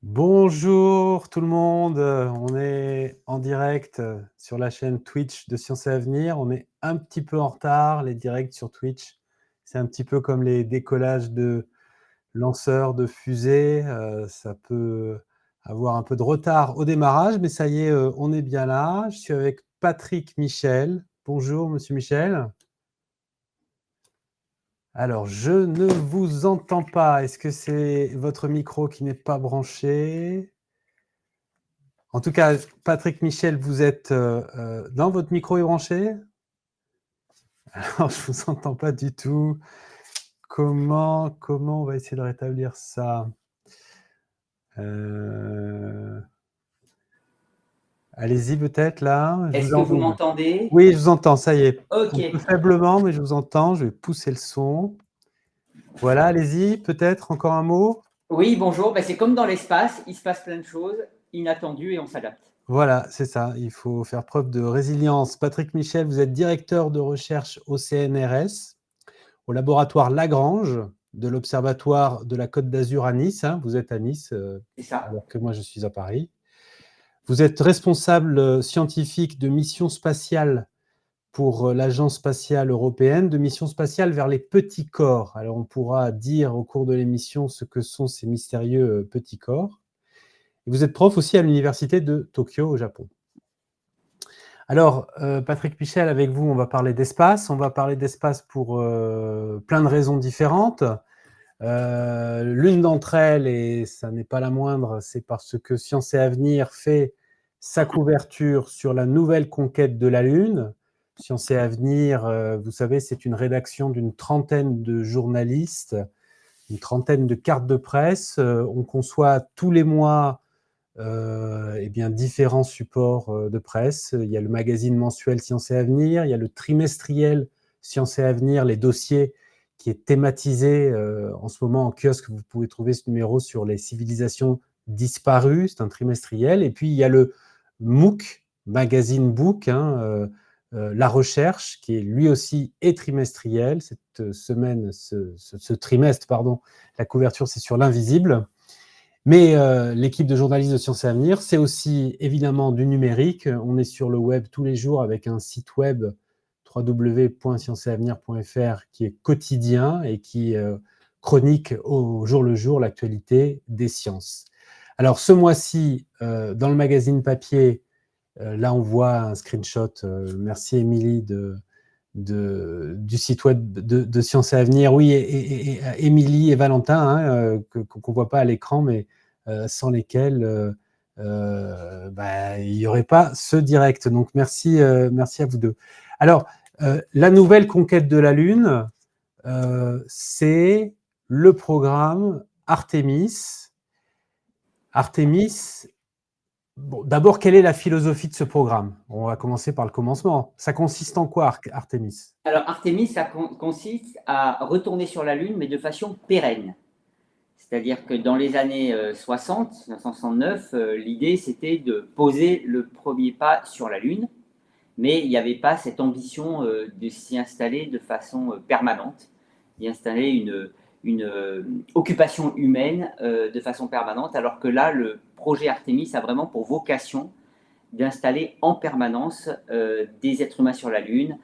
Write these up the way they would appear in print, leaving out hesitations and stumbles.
Bonjour tout le monde, on est en direct sur la chaîne Twitch de Sciences et Avenir. On est un petit peu en retard, les directs sur Twitch. C'est un petit peu comme les décollages de lanceurs de fusées, ça peut avoir un peu de retard au démarrage, mais ça y est, on est bien là. Je suis avec Patrick Michel. Bonjour monsieur Michel. Alors, je ne vous entends pas. Est-ce que c'est votre micro qui n'est pas branché? En tout cas, Patrick Michel, vous êtes dans votre micro est branché? Alors, je vous entends pas du tout. Comment on va essayer de rétablir ça? Euh, Allez-y peut-être là. Je Est-ce vous que en vous double. m'entendez? Oui, je vous entends. Ça y est. Ok. Un peu faiblement, mais je vous entends. Je vais pousser le son. Voilà, allez-y. Peut-être encore un mot. Oui, bonjour. C'est comme dans l'espace, il se passe plein de choses inattendues et on s'adapte. Voilà, c'est ça. Il faut faire preuve de résilience. Patrick Michel, vous êtes directeur de recherche au CNRS, au laboratoire Lagrange de l'Observatoire de la Côte d'Azur à Nice. Hein. Vous êtes à Nice, C'est ça. alors que moi je suis à Paris. Vous êtes responsable scientifique de mission spatiale pour l'Agence spatiale européenne, de mission spatiale vers les petits corps. Alors on pourra dire au cours de l'émission ce que sont ces mystérieux petits corps. Et vous êtes prof aussi à l'université de Tokyo au Japon. Alors, Patrick Michel, avec vous, on va parler d'espace. On va parler d'espace pour plein de raisons différentes. L'une d'entre elles, et ça n'est pas la moindre, c'est parce que Sciences et Avenir fait sa couverture sur la nouvelle conquête de la Lune. Sciences et Avenir, vous savez, c'est une rédaction d'une trentaine de journalistes, une trentaine de cartes de presse. On conçoit tous les mois différents supports de presse. Il y a le magazine mensuel Sciences et Avenir, il y a le trimestriel Sciences et Avenir, les dossiers qui est thématisé en ce moment en kiosque. Vous pouvez trouver ce numéro sur les civilisations disparues, c'est un trimestriel. Et puis il y a le MOOC, magazine Book, La Recherche, qui est lui aussi est trimestriel. Cette semaine, ce trimestre, pardon, la couverture, c'est sur l'invisible. Mais l'équipe de journalistes de Sciences et Avenir, c'est aussi évidemment du numérique. On est sur le web tous les jours avec un site web www.sciencesavenir.fr qui est quotidien et qui chronique au jour le jour l'actualité des sciences. Alors ce mois-ci, dans le magazine papier, là on voit un screenshot, merci Émilie, du site web de Sciences et Avenir. Oui, et Émilie et Valentin, hein, qu'on ne voit pas à l'écran, mais sans lesquels il n'y aurait pas ce direct. Donc merci à vous deux. Alors, la nouvelle conquête de la Lune, c'est le programme Artemis. Artemis, bon, d'abord, quelle est la philosophie de ce programme? On va commencer par le commencement. Ça consiste en quoi, Artemis? Alors, Artemis, ça consiste à retourner sur la Lune, mais de façon pérenne. C'est-à-dire que dans les années 60, 1969, l'idée c'était de poser le premier pas sur la Lune, mais il n'y avait pas cette ambition de s'y installer de façon permanente, d'y installer une occupation humaine de façon permanente, alors que là, le projet Artemis a vraiment pour vocation d'installer en permanence des êtres humains sur la Lune,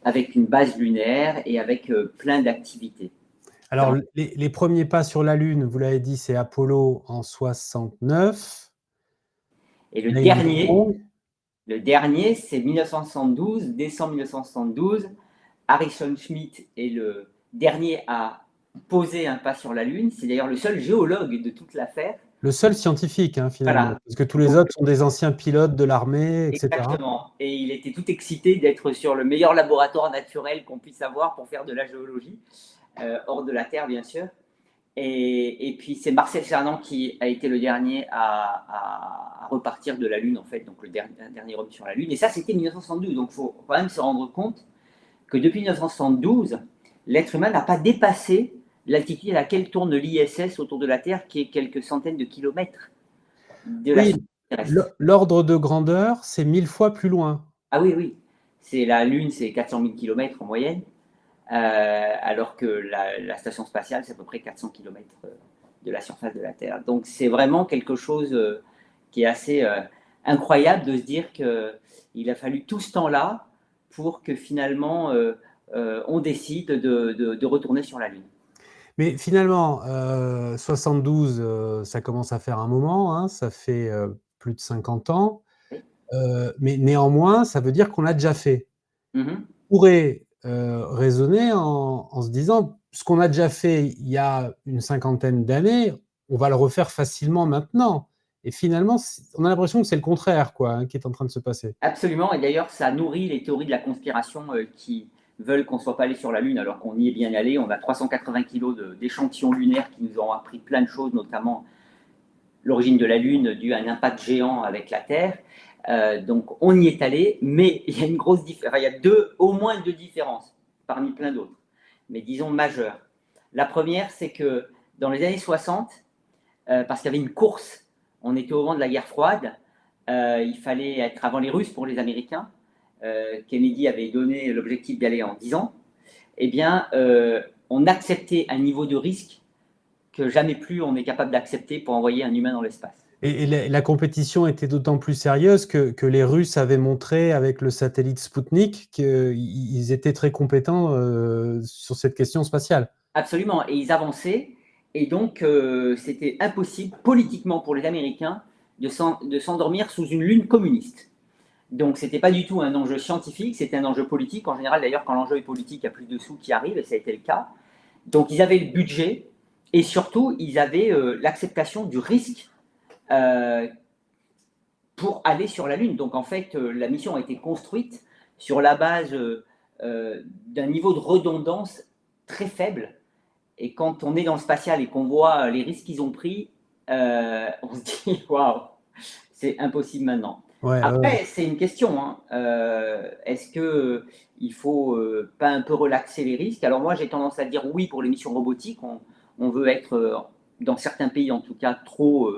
avec une base lunaire et avec plein d'activités. Alors, les premiers pas sur la Lune, vous l'avez dit, c'est Apollo en 69. Et Il y a une longue. le dernier, c'est 1972, décembre 1972. Harrison Schmitt est le dernier à poser un pas sur la Lune. C'est d'ailleurs le seul géologue de toute l'affaire. Le seul scientifique, hein, finalement, Voilà. parce que tous les Donc, autres sont des anciens pilotes de l'armée, etc. exactement. Et il était tout excité d'être sur le meilleur laboratoire naturel qu'on puisse avoir pour faire de la géologie, hors de la Terre, bien sûr. Et puis, c'est Marcel Cernan qui a été le dernier à repartir de la Lune, en fait, donc le dernier homme sur la Lune. Et ça, c'était 1972. Donc, il faut quand même se rendre compte que depuis 1972, l'être humain n'a pas dépassé l'altitude à laquelle tourne l'ISS autour de la Terre, qui est quelques centaines de kilomètres de la Oui, surface terrestre. l'ordre de grandeur, c'est 1000 fois plus loin. Ah oui, oui. C'est la Lune, c'est 400 000 kilomètres en moyenne, alors que la station spatiale, c'est à peu près 400 kilomètres de la surface de la Terre. Donc c'est vraiment quelque chose qui est assez incroyable de se dire qu'il a fallu tout ce temps-là pour que finalement on décide de retourner sur la Lune. Mais finalement, 72, ça commence à faire un moment, hein, ça fait plus de 50 ans, mais néanmoins, ça veut dire qu'on l'a déjà fait. Mm-hmm. On pourrait raisonner en se disant, ce qu'on a déjà fait il y a une cinquantaine d'années, on va le refaire facilement maintenant. Et finalement, on a l'impression que c'est le contraire, quoi, hein, qui est en train de se passer. Absolument, et d'ailleurs ça nourrit les théories de la conspiration qui veulent qu'on ne soit pas allé sur la Lune alors qu'on y est bien allé. On a 380 kilos d'échantillons lunaires qui nous ont appris plein de choses, notamment l'origine de la Lune due à un impact géant avec la Terre. Donc on y est allé, mais il y a une grosse différence. Enfin, il y a au moins deux différences parmi plein d'autres, mais disons majeures. La première, c'est que dans les années 60, parce qu'il y avait une course, on était au moment de la guerre froide, il fallait être avant les Russes pour les Américains. Kennedy avait donné l'objectif d'y aller en 10 ans. Eh bien, on acceptait un niveau de risque que jamais plus on est capable d'accepter pour envoyer un humain dans l'espace. Et la compétition était d'autant plus sérieuse que les Russes avaient montré avec le satellite Spoutnik qu'ils étaient très compétents sur cette question spatiale. Absolument, et ils avançaient, et donc c'était impossible politiquement pour les Américains de s'endormir sous une lune communiste. Donc c'était pas du tout un enjeu scientifique, c'était un enjeu politique. En général, d'ailleurs, quand l'enjeu est politique, il y a plus de sous qui arrivent, et ça a été le cas. Donc ils avaient le budget, et surtout, ils avaient l'acceptation du risque pour aller sur la Lune. Donc en fait, la mission a été construite sur la base d'un niveau de redondance très faible. Et quand on est dans le spatial et qu'on voit les risques qu'ils ont pris, on se dit waouh, c'est impossible maintenant. Ouais, Après, c'est une question. Hein. Est-ce qu'il faut pas un peu relaxer les risques? Alors moi, j'ai tendance à dire oui pour les missions robotiques. On veut être, dans certains pays en tout cas, trop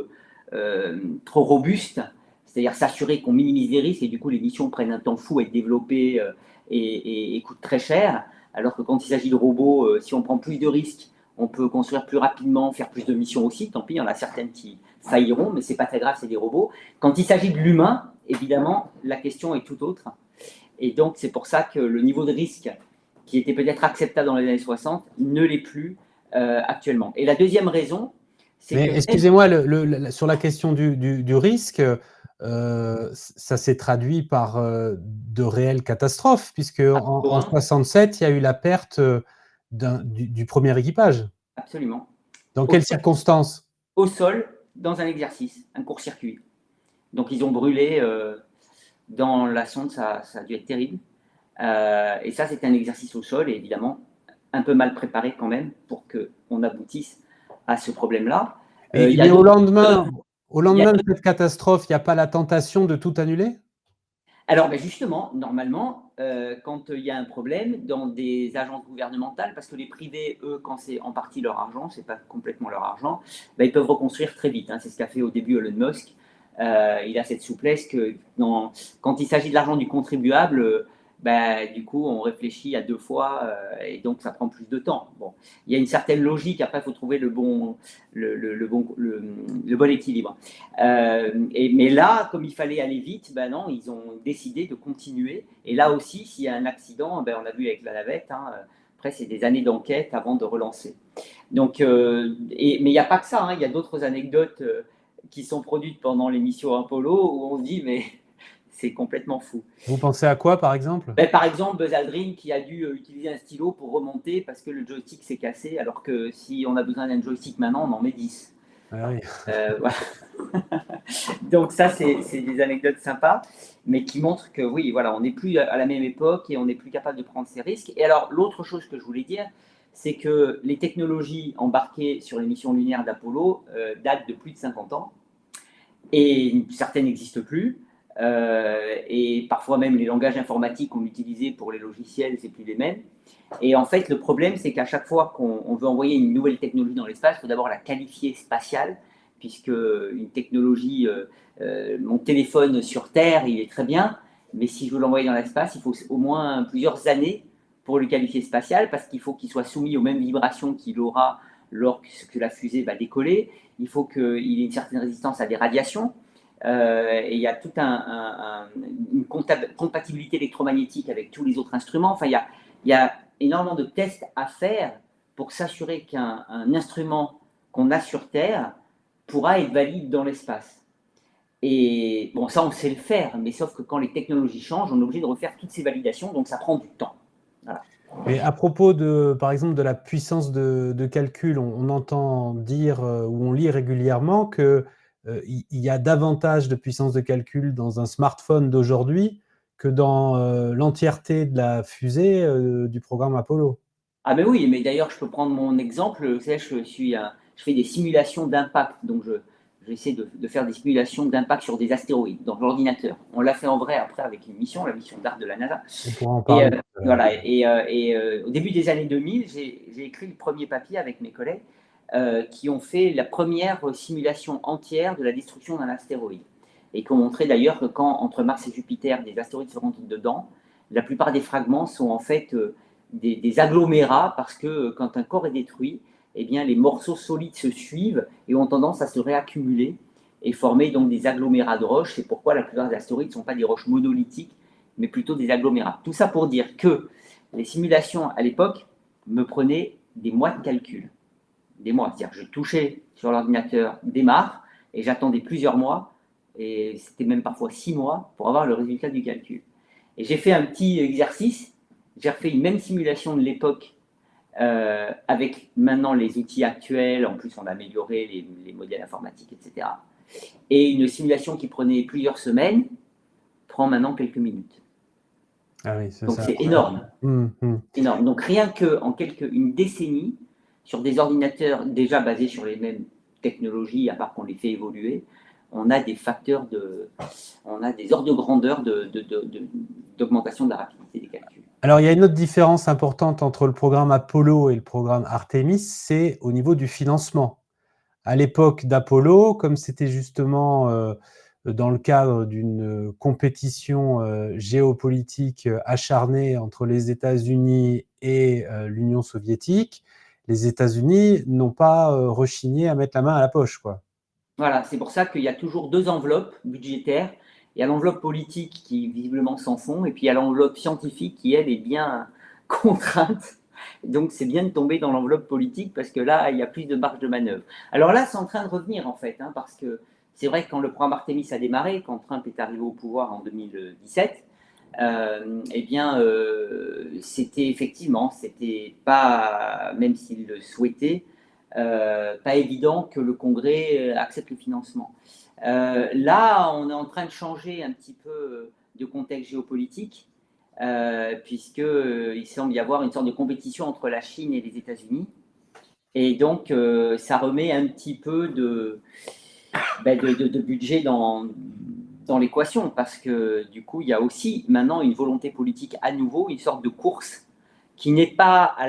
robuste, c'est-à-dire s'assurer qu'on minimise les risques et du coup les missions prennent un temps fou à être développées et coûtent très cher. Alors que quand il s'agit de robots, si on prend plus de risques, on peut construire plus rapidement, faire plus de missions aussi. Tant pis, il y en a certaines qui failliront, mais c'est pas très grave, c'est des robots. Quand il s'agit de l'humain, évidemment, la question est tout autre. Et donc, c'est pour ça que le niveau de risque qui était peut-être acceptable dans les années 60 ne l'est plus actuellement. Et la deuxième raison, c'est mais que… excusez-moi, sur la question du risque, ça s'est traduit par de réelles catastrophes, puisque en 67, il y a eu la perte du premier équipage. Absolument. Dans quelles circonstances? Au sol, dans un exercice, un court-circuit. Donc, ils ont brûlé dans la sonde, ça a dû être terrible. Et ça, c'est un exercice au sol, et évidemment, un peu mal préparé quand même, pour qu'on aboutisse à ce problème-là. Mais au lendemain de cette catastrophe, il n'y a pas la tentation de tout annuler? Alors, ben justement, normalement, quand il y a un problème dans des agences gouvernementales, parce que les privés, eux, quand c'est en partie leur argent, c'est pas complètement leur argent, ben, ils peuvent reconstruire très vite. Hein. C'est ce qu'a fait au début Elon Musk. Il a cette souplesse que quand il s'agit de l'argent du contribuable, ben, du coup, on réfléchit à deux fois et donc ça prend plus de temps. Bon, il y a une certaine logique. Après, il faut trouver le bon équilibre. Mais là, comme il fallait aller vite, ben non, ils ont décidé de continuer. Et là aussi, s'il y a un accident, ben on a vu avec la navette, hein, après c'est des années d'enquête avant de relancer. Donc, mais il n'y a pas que ça, hein, il y a d'autres anecdotes qui sont produites pendant les missions Apollo où on se dit, mais c'est complètement fou. Vous pensez à quoi, par exemple? Ben, par exemple, Buzz Aldrin qui a dû utiliser un stylo pour remonter parce que le joystick s'est cassé, alors que si on a besoin d'un joystick maintenant, on en met 10. Ah oui. Voilà. Donc ça, c'est des anecdotes sympas, mais qui montrent que oui, voilà, on n'est plus à la même époque et on n'est plus capable de prendre ces risques. Et alors, l'autre chose que je voulais dire, c'est que les technologies embarquées sur les missions lunaires d'Apollo datent de plus de 50 ans, et certaines n'existent plus. Et parfois même les langages informatiques qu'on utilisait pour les logiciels, c'est plus les mêmes. Et en fait, le problème, c'est qu'à chaque fois qu'on veut envoyer une nouvelle technologie dans l'espace, il faut d'abord la qualifier spatiale, puisque une technologie, mon téléphone sur Terre, il est très bien, mais si je veux l'envoyer dans l'espace, il faut au moins plusieurs années pour le qualifier spatial, parce qu'il faut qu'il soit soumis aux mêmes vibrations qu'il aura lorsque la fusée va décoller. Il faut qu'il y ait une certaine résistance à des radiations. Et il y a toute une compatibilité électromagnétique avec tous les autres instruments. Enfin, il y a énormément de tests à faire pour s'assurer qu'un instrument qu'on a sur Terre pourra être valide dans l'espace. Et bon, ça, on sait le faire, mais sauf que quand les technologies changent, on est obligé de refaire toutes ces validations, donc ça prend du temps. Voilà. Et à propos par exemple, de la puissance de calcul, on entend dire ou on lit régulièrement qu'il y a davantage de puissance de calcul dans un smartphone d'aujourd'hui que dans l'entièreté de la fusée du programme Apollo. Ah ben oui, mais d'ailleurs, je peux prendre mon exemple. Vous savez, je fais des simulations d'impact, donc j'essaie de faire des simulations d'impact sur des astéroïdes dans l'ordinateur. On l'a fait en vrai après avec une mission, la mission DART de la NASA. On pourra en Et parler. voilà. Au début des années 2000, j'ai écrit le premier papier avec mes collègues qui ont fait la première simulation entière de la destruction d'un astéroïde. Et qui ont montré d'ailleurs que quand, entre Mars et Jupiter, des astéroïdes se rentrent dedans, la plupart des fragments sont en fait des agglomérats parce que quand un corps est détruit, eh bien, les morceaux solides se suivent et ont tendance à se réaccumuler et former donc des agglomérats de roches. C'est pourquoi la plupart des astéroïdes ne sont pas des roches monolithiques, mais plutôt des agglomérats. Tout ça pour dire que les simulations à l'époque me prenaient des mois de calcul. Des mois. C'est-à-dire que je touchais sur l'ordinateur démarre et j'attendais plusieurs mois, et c'était même parfois 6 mois pour avoir le résultat du calcul. Et j'ai fait un petit exercice, j'ai refait une même simulation de l'époque avec maintenant les outils actuels, en plus on a amélioré les modèles informatiques, etc. Et une simulation qui prenait plusieurs semaines prend maintenant quelques minutes. Ah oui, Donc c'est énorme. Mmh. Énorme. Donc rien qu'en une décennie, sur des ordinateurs déjà basés sur les mêmes technologies, à part qu'on les fait évoluer, on a des on a des ordres de grandeur d'augmentation de la rapidité des calculs. Alors, il y a une autre différence importante entre le programme Apollo et le programme Artemis, c'est au niveau du financement. À l'époque d'Apollo, comme c'était justement dans le cadre d'une compétition géopolitique acharnée entre les États-Unis et l'Union soviétique, les États-Unis n'ont pas rechigné à mettre la main à la poche, quoi. Voilà, c'est pour ça qu'il y a toujours deux enveloppes budgétaires. Il y a l'enveloppe politique qui visiblement s'en fond, et puis il y a l'enveloppe scientifique qui, elle, est bien contrainte. Donc c'est bien de tomber dans l'enveloppe politique parce que là, il y a plus de marge de manœuvre. Alors là, c'est en train de revenir en fait, hein, parce que c'est vrai que quand le programme Artemis a démarré, quand Trump est arrivé au pouvoir en 2017, eh bien, c'était effectivement, c'était pas, même s'il le souhaitait, pas évident que le Congrès accepte le financement. Là, on est en train de changer un petit peu de contexte géopolitique, puisqu'il semble y avoir une sorte de compétition entre la Chine et les États-Unis. Et donc, ça remet un petit peu de budget dans l'équation, parce que du coup, il y a aussi maintenant une volonté politique à nouveau, une sorte de course qui n'est pas à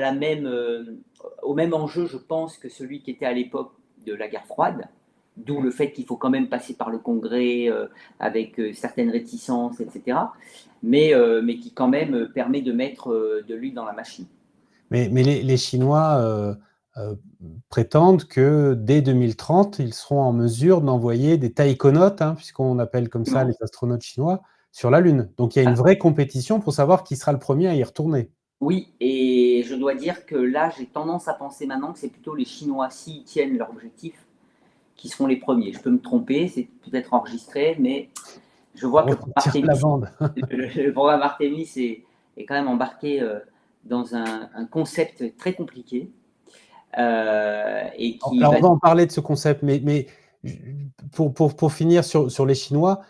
au même enjeu, je pense, que celui qui était à l'époque de la guerre froide, d'où le fait qu'il faut quand même passer par le Congrès avec certaines réticences, etc., mais qui quand même permet de mettre de l'huile dans la machine. Mais les Chinois prétendent que dès 2030, ils seront en mesure d'envoyer des taïkonautes, hein, puisqu'on appelle comme ça les astronautes chinois, sur la Lune. Donc il y a une vraie compétition pour savoir qui sera le premier à y retourner. Oui, et je dois dire que là, j'ai tendance à penser maintenant que c'est plutôt les Chinois, s'ils tiennent leur objectif, qui seront les premiers. Je peux me tromper, c'est peut-être enregistré, mais je vois que le programme Artemis est quand même embarqué dans un concept très compliqué. Alors, on va en parler de ce concept, mais pour finir sur les Chinois,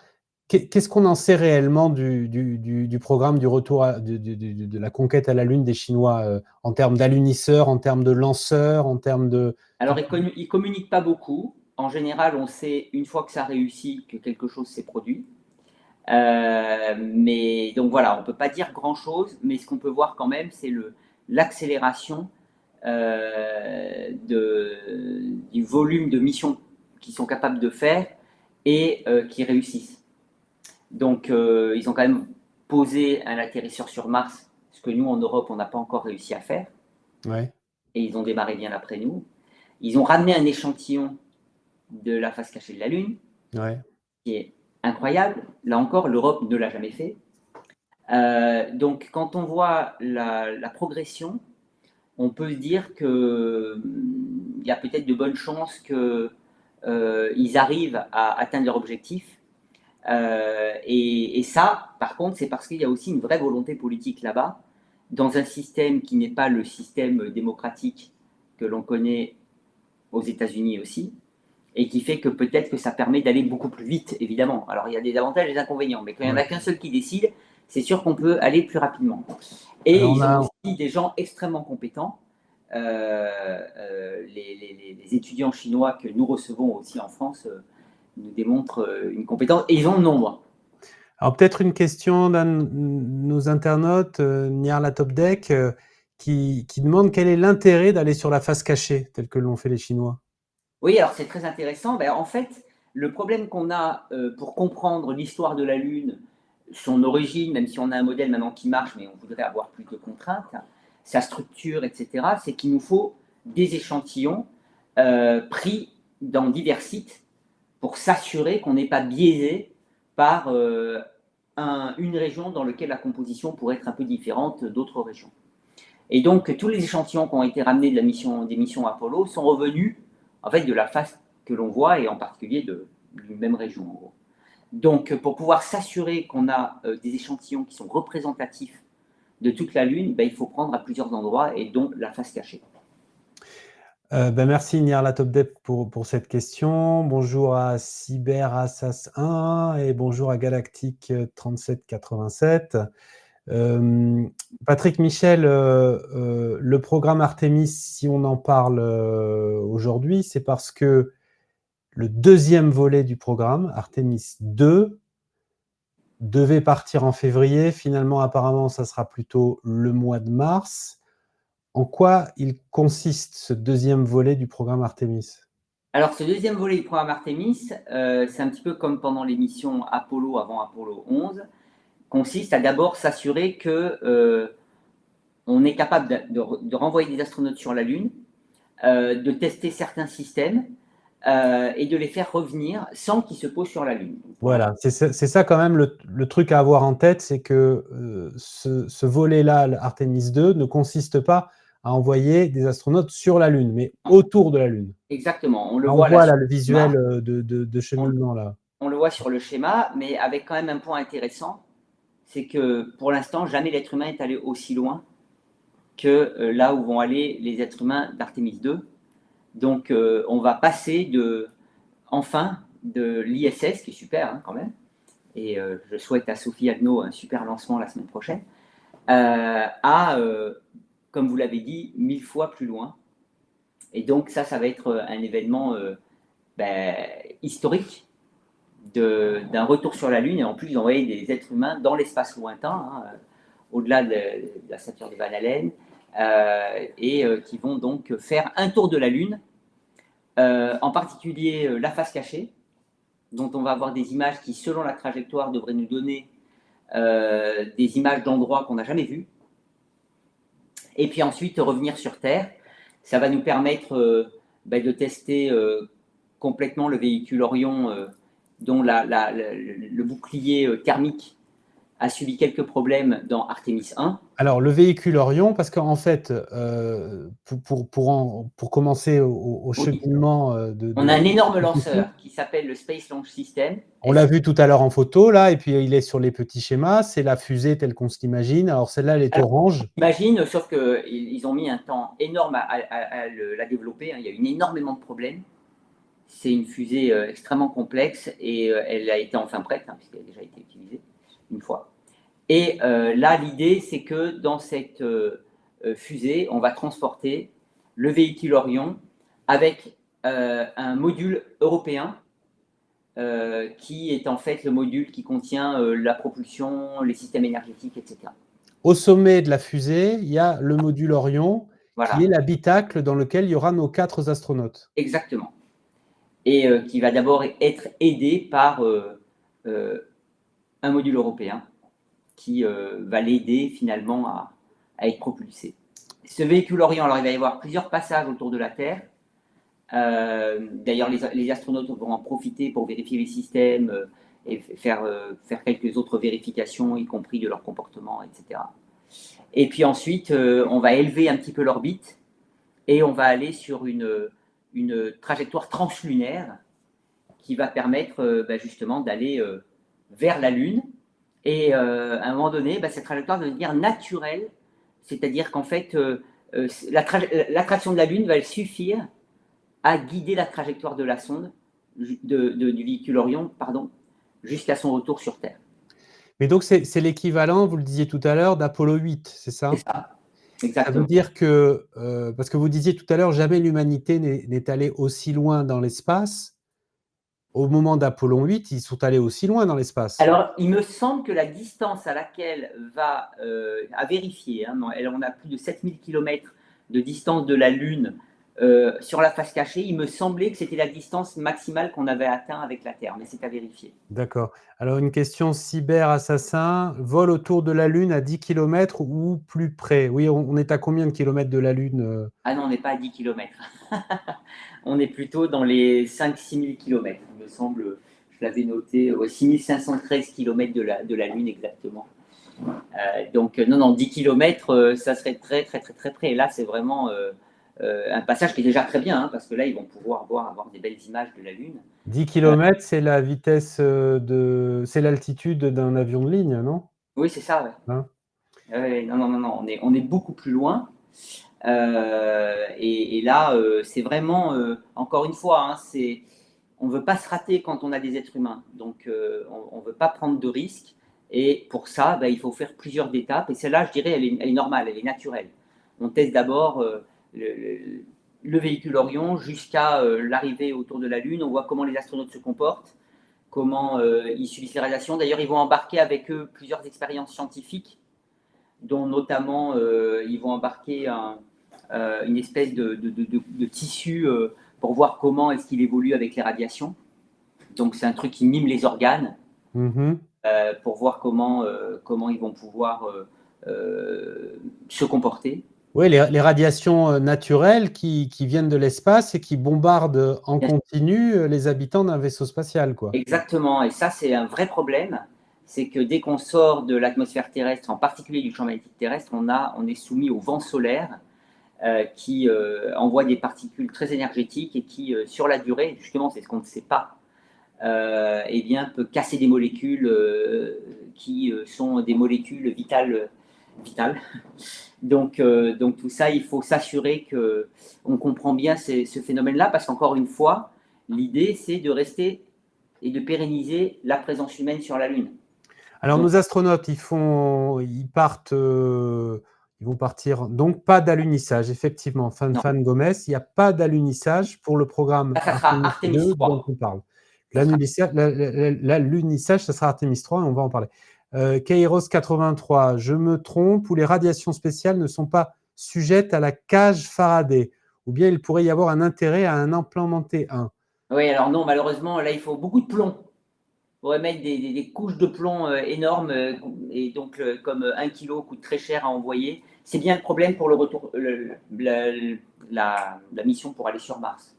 qu'est-ce qu'on en sait réellement du programme du retour de la conquête à la Lune des Chinois en termes d'alunisseurs, en termes de lanceurs, en termes de… Alors, ils ne communiquent pas beaucoup. En général, on sait une fois que ça réussit que quelque chose s'est produit. Mais donc voilà, on ne peut pas dire grand-chose, mais ce qu'on peut voir quand même, c'est l'accélération du volume de missions qu'ils sont capables de faire et qui réussissent. Donc, ils ont quand même posé un atterrisseur sur Mars, ce que nous, en Europe, on n'a pas encore réussi à faire. Ouais. Et ils ont démarré bien après nous. Ils ont ramené un échantillon de la face cachée de la Lune, Ouais. qui est incroyable. Là encore, l'Europe ne l'a jamais fait. Donc, quand on voit la progression, on peut se dire qu'il y a peut-être de bonnes chances qu'ils arrivent à atteindre leur objectif. Et ça, par contre, c'est parce qu'il y a aussi une vraie volonté politique là-bas, dans un système qui n'est pas le système démocratique que l'on connaît aux États-Unis aussi, et qui fait que peut-être que ça permet d'aller beaucoup plus vite, évidemment. Alors, il y a des avantages et des inconvénients, mais quand il n'y en a qu'un seul qui décide, c'est sûr qu'on peut aller plus rapidement. Et Alors, ils ont aussi des gens extrêmement compétents. Les étudiants chinois que nous recevons aussi en France nous démontrent une compétence, et ils ont le nombre. Alors, peut-être une question d'un de nos internautes, Nyarla Topdeck, qui demande quel est l'intérêt d'aller sur la face cachée, tel que l'ont fait les Chinois. Oui, alors c'est très intéressant. Ben, en fait, le problème qu'on a pour comprendre l'histoire de la Lune, son origine, même si on a un modèle maintenant qui marche, mais on voudrait avoir plus de contraintes, sa structure, etc., c'est qu'il nous faut des échantillons pris dans divers sites pour s'assurer qu'on n'est pas biaisé par une région dans laquelle la composition pourrait être un peu différente d'autres régions. Et donc, tous les échantillons qui ont été ramenés de des missions Apollo sont revenus en fait de la face que l'on voit, et en particulier d'une même région, en gros. Donc, pour pouvoir s'assurer qu'on a des échantillons qui sont représentatifs de toute la Lune, ben, il faut prendre à plusieurs endroits, et donc la face cachée. Merci Nyarla Topdeck pour cette question. Bonjour à CyberAssas1 et bonjour à Galactique 3787. Patrick Michel, le programme Artemis, si on en parle aujourd'hui, c'est parce que le deuxième volet du programme, Artemis 2, devait partir en février. Finalement, apparemment, ça sera plutôt le mois de mars. En quoi il consiste ce deuxième volet du programme Artemis? Alors, ce deuxième volet du programme Artemis, c'est un petit peu comme pendant les missions Apollo avant Apollo 11, consiste à d'abord s'assurer que on est capable de renvoyer des astronautes sur la Lune, de tester certains systèmes et de les faire revenir sans qu'ils se posent sur la Lune. Voilà, c'est ça quand même le truc à avoir en tête, c'est que ce volet-là, Artemis 2, ne consiste pas à envoyer des astronautes sur la Lune, mais autour de la Lune. Exactement, on le Là, on voit voit là, là le visuel de cheminement là. On le voit sur le schéma, mais avec quand même un point intéressant, c'est que pour l'instant, jamais l'être humain est allé aussi loin que là où vont aller les êtres humains d'Artemis 2. Donc, on va passer enfin de l'ISS, qui est super hein, quand même, et je souhaite à Sophie Agneau un super lancement la semaine prochaine, à, comme vous l'avez dit, 1000 fois plus loin. Et donc ça va être un événement historique d'un retour sur la Lune, et en plus d'envoyer des êtres humains dans l'espace lointain, hein, au-delà de la ceinture de Van Allen, et qui vont donc faire un tour de la Lune, en particulier la face cachée, dont on va avoir des images qui, selon la trajectoire, devraient nous donner des images d'endroits qu'on n'a jamais vus. Et puis ensuite, revenir sur Terre. Ça va nous permettre de tester complètement le véhicule Orion, dont le bouclier thermique a subi quelques problèmes dans Artemis 1. Alors, le véhicule Orion, parce qu'en fait, pour commencer au cheminement on a un énorme lanceur qui s'appelle le Space Launch System. On l'a vu tout à l'heure en photo, là, et puis il est sur les petits schémas. C'est la fusée telle qu'on se l'imagine. Alors, celle-là, elle est orange. Imagine, sauf qu'ils ont mis un temps énorme à la développer. Hein. Il y a eu énormément de problèmes. C'est une fusée extrêmement complexe, et elle a été enfin prête, hein, puisqu'elle a déjà été utilisée une fois. Et là, l'idée, c'est que dans cette fusée, on va transporter le véhicule Orion avec un module européen qui est en fait le module qui contient la propulsion, les systèmes énergétiques, etc. Au sommet de la fusée, il y a le module Orion, voilà, qui est l'habitacle dans lequel il y aura nos 4 astronautes. Exactement. Et qui va d'abord être aidé par un module européen qui va l'aider finalement à être propulsé. Ce véhicule Orion, alors il va y avoir plusieurs passages autour de la Terre. D'ailleurs, les astronautes vont en profiter pour vérifier les systèmes et faire quelques autres vérifications, y compris de leur comportement, etc. Et puis ensuite, on va élever un petit peu l'orbite et on va aller sur une trajectoire translunaire qui va permettre justement d'aller vers la Lune. Et à un moment donné, cette trajectoire va devenir naturelle, c'est-à-dire qu'en fait, l'attraction de la Lune va suffire à guider la trajectoire de la sonde, du véhicule Orion, pardon, jusqu'à son retour sur Terre. Mais donc, c'est l'équivalent, vous le disiez tout à l'heure, d'Apollo 8, c'est C'est ça? ça, Ça veut exactement. dire que, parce que vous disiez tout à l'heure, jamais l'humanité n'est allée aussi loin dans l'espace. Au moment d'Apollon 8, ils sont allés aussi loin dans l'espace. Alors, il me semble que la distance à laquelle à vérifier, hein, on a plus de 7000 km de distance de la Lune sur la face cachée, il me semblait que c'était la distance maximale qu'on avait atteint avec la Terre, mais c'est à vérifier. D'accord. Alors, une question cyber-assassin. Vol autour de la Lune à 10 km ou plus près? Oui, on est à combien de kilomètres de la Lune? Ah non, on n'est pas à 10 km. On est plutôt dans les 5-6 000 km, il me semble. Je l'avais noté, 6 513 km de la Lune exactement. Donc, non, 10 km, ça serait très, très, très, très près. Et là, c'est vraiment un passage qui est déjà très bien, hein, parce que là, ils vont pouvoir avoir des belles images de la Lune. 10 km, c'est la vitesse c'est l'altitude d'un avion de ligne, non? Oui, c'est ça, ouais. Hein? Non, non, non, non, on est beaucoup plus loin. Et là, c'est vraiment, encore une fois, hein, on ne veut pas se rater quand on a des êtres humains. Donc, on ne veut pas prendre de risques. Et pour ça, il faut faire plusieurs étapes. Et celle-là, je dirais, elle est normale, elle est naturelle. On teste d'abord le véhicule Orion jusqu'à l'arrivée autour de la Lune. On voit comment les astronautes se comportent, comment ils subissent les radiations. D'ailleurs, ils vont embarquer avec eux plusieurs expériences scientifiques, dont notamment ils vont embarquer une espèce de tissu pour voir comment est-ce qu'il évolue avec les radiations. Donc c'est un truc qui mime les organes Mhm. pour voir comment ils vont pouvoir se comporter. Oui, les radiations naturelles qui viennent de l'espace et qui bombardent en continu les habitants d'un vaisseau spatial, quoi. Exactement, et ça c'est un vrai problème, c'est que dès qu'on sort de l'atmosphère terrestre, en particulier du champ magnétique terrestre, on est soumis au vent solaire qui envoie des particules très énergétiques et qui, sur la durée, justement, c'est ce qu'on ne sait pas, eh bien, peut casser des molécules qui sont des molécules vitales. Donc tout ça, il faut s'assurer qu'on comprend bien ce phénomène-là, parce qu'encore une fois, l'idée, c'est de rester et de pérenniser la présence humaine sur la Lune. Alors, Donc, nos astronautes, ils partent, ils vont partir. Donc, pas d'alunissage, effectivement. non, Fan Gomez, il n'y a pas d'alunissage pour le programme ça sera Artemis Artemis 2 dont 3. on parle. Ça sera... L'alunissage, ça sera Artemis 3 et on va en parler. Kairos 83, je me trompe, ou les radiations spéciales ne sont pas sujettes à la cage Faraday, ou bien il pourrait y avoir un intérêt à en implémenter un. Oui, alors non, malheureusement, là, il faut beaucoup de plomb. On pourrait mettre des couches de plomb énormes, et donc comme 1 kilo coûte très cher à envoyer. C'est bien le problème pour le retour, la mission pour aller sur Mars.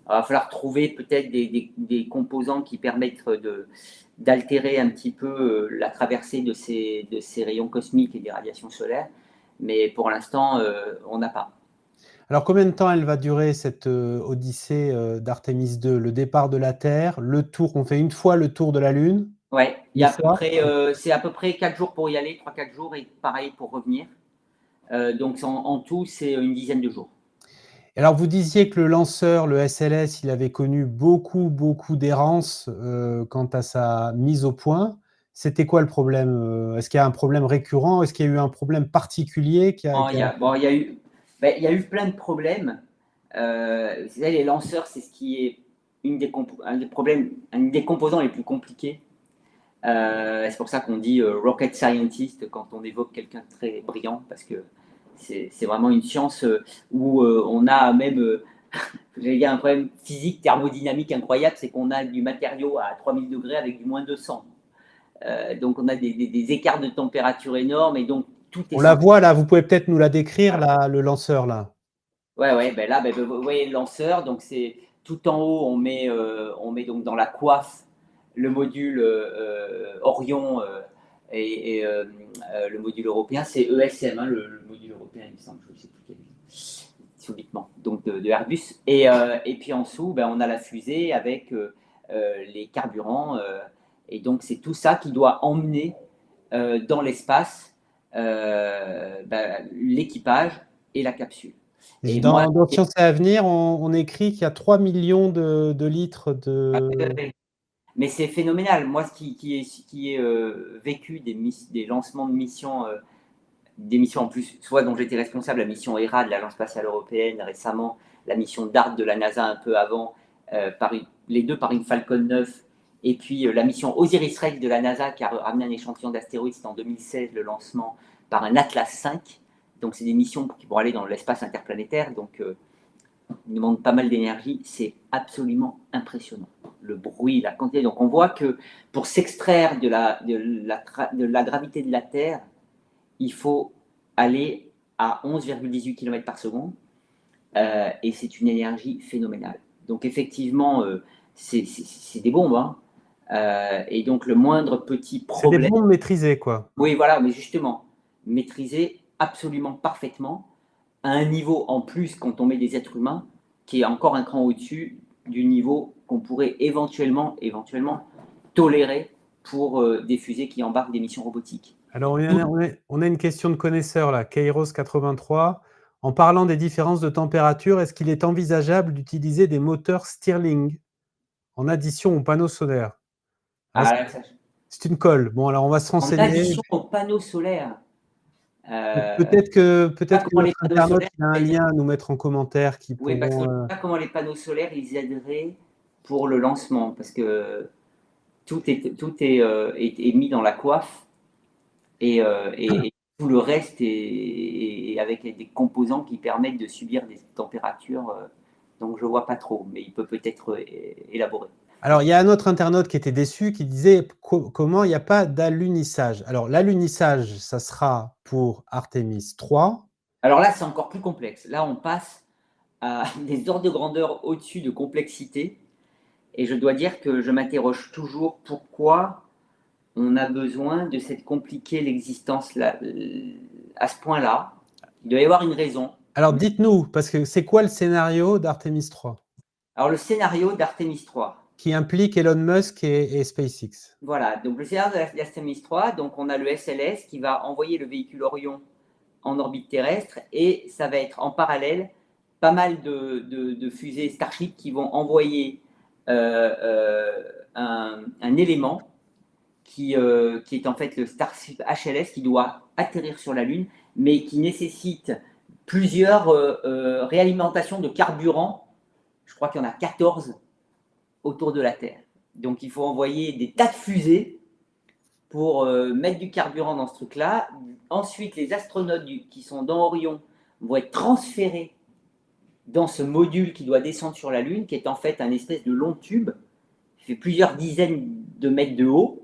Alors, il va falloir trouver peut-être des composants qui permettent d'altérer un petit peu la traversée de ces rayons cosmiques et des radiations solaires, mais pour l'instant, on n'a pas. Alors, combien de temps elle va durer cette odyssée d'Artemis 2? Le départ de la Terre, le tour, on fait une fois le tour de la Lune, Ouais, il y une a à peu fois. près, c'est à peu près 4 jours pour y aller, 3-4 jours, et pareil pour revenir. Donc en tout, c'est une dizaine de jours. Alors, vous disiez que le lanceur, le SLS, il avait connu beaucoup d'errances quant à sa mise au point. C'était quoi le problème? Est-ce qu'il y a un problème récurrent? Est-ce qu'il y a eu un problème particulier Il y a eu plein de problèmes. Vous savez, les lanceurs, c'est ce qui est un des problèmes, un des composants les plus compliqués. C'est pour ça qu'on dit rocket scientist quand on évoque quelqu'un de très brillant, parce que c'est vraiment une science où on a même, j'allais dire, un problème physique, thermodynamique incroyable, c'est qu'on a du matériau à 3000 degrés avec du moins 200. Donc on a des écarts de température énormes, et donc tout est On la centré. voit là, vous pouvez peut-être nous la décrire, là, le lanceur là. Ouais, ben là, vous voyez le lanceur, donc c'est tout en haut, on met donc dans la coiffe le module Orion le module européen, c'est ESM, hein, le module européen, il me semble, je ne sais plus quel subitement, donc de Airbus. Et puis en dessous, ben, on a la fusée avec les carburants, et donc c'est tout ça qui doit emmener dans l'espace l'équipage et la capsule. Et moi, Dans Science et Avenir, on écrit qu'il y a 3 millions de litres de… mais c'est phénoménal. Moi, ce qui est vécu des lancements de missions, des missions en plus, soit dont j'étais responsable, la mission ERA de l'Agence spatiale européenne récemment, la mission DART de la NASA un peu avant, les deux par une Falcon 9, et puis la mission Osiris-Rex de la NASA qui a ramené un échantillon d'astéroïdes, c'était en 2016 le lancement par un Atlas 5. Donc c'est des missions qui vont aller dans l'espace interplanétaire, donc ils demandent pas mal d'énergie, c'est absolument impressionnant. Le bruit, la quantité. Donc on voit que pour s'extraire de la gravité de la Terre, il faut aller à 11,18 km par seconde, et c'est une énergie phénoménale. Donc effectivement, c'est des bombes, hein. Et donc le moindre petit problème… C'est des bombes maîtrisées, quoi. Oui, voilà, mais justement, maîtriser absolument parfaitement, à un niveau en plus quand on met des êtres humains, qui est encore un cran au-dessus du niveau qu'on pourrait éventuellement tolérer pour des fusées qui embarquent des missions robotiques. Alors, on a une question de connaisseur, là, Kairos83. En parlant des différences de température, est-ce qu'il est envisageable d'utiliser des moteurs Stirling en addition aux panneaux solaires? Ah, C'est une colle. Bon, alors on va se en renseigner. addition aux panneaux solaires, Peut-être que pas comment notre les panneaux internaute solaires, a un lien à nous mettre en commentaire qui oui, parce que je ne pourront… sais pas comment les panneaux solaires ils aideraient pour le lancement, parce que tout est mis dans la coiffe et tout le reste est avec des composants qui permettent de subir des températures. Donc je ne vois pas trop, mais il peut peut-être élaborer. Alors, il y a un autre internaute qui était déçu, qui disait comment il n'y a pas d'alunissage. Alors, l'alunissage, ça sera pour Artemis 3. Alors là, c'est encore plus complexe. Là, on passe à des ordres de grandeur au-dessus de complexité. Et je dois dire que je m'interroge toujours pourquoi on a besoin de cette compliquer l'existence à ce point-là. Il doit y avoir une raison. Alors, dites-nous, parce que c'est quoi le scénario d'Artemis 3 Alors, le scénario d'Artemis 3. qui implique Elon Musk et SpaceX? Voilà, donc le scénario d'Artemis 3, donc on a le SLS qui va envoyer le véhicule Orion en orbite terrestre et ça va être en parallèle pas mal de fusées Starship qui vont envoyer un élément qui est en fait le Starship HLS qui doit atterrir sur la Lune, mais qui nécessite plusieurs réalimentations de carburant. Je crois qu'il y en a 14 autour de la Terre. Donc il faut envoyer des tas de fusées pour mettre du carburant dans ce truc-là. Ensuite, les astronautes qui sont dans Orion vont être transférés dans ce module qui doit descendre sur la Lune, qui est en fait un espèce de long tube, qui fait plusieurs dizaines de mètres de haut.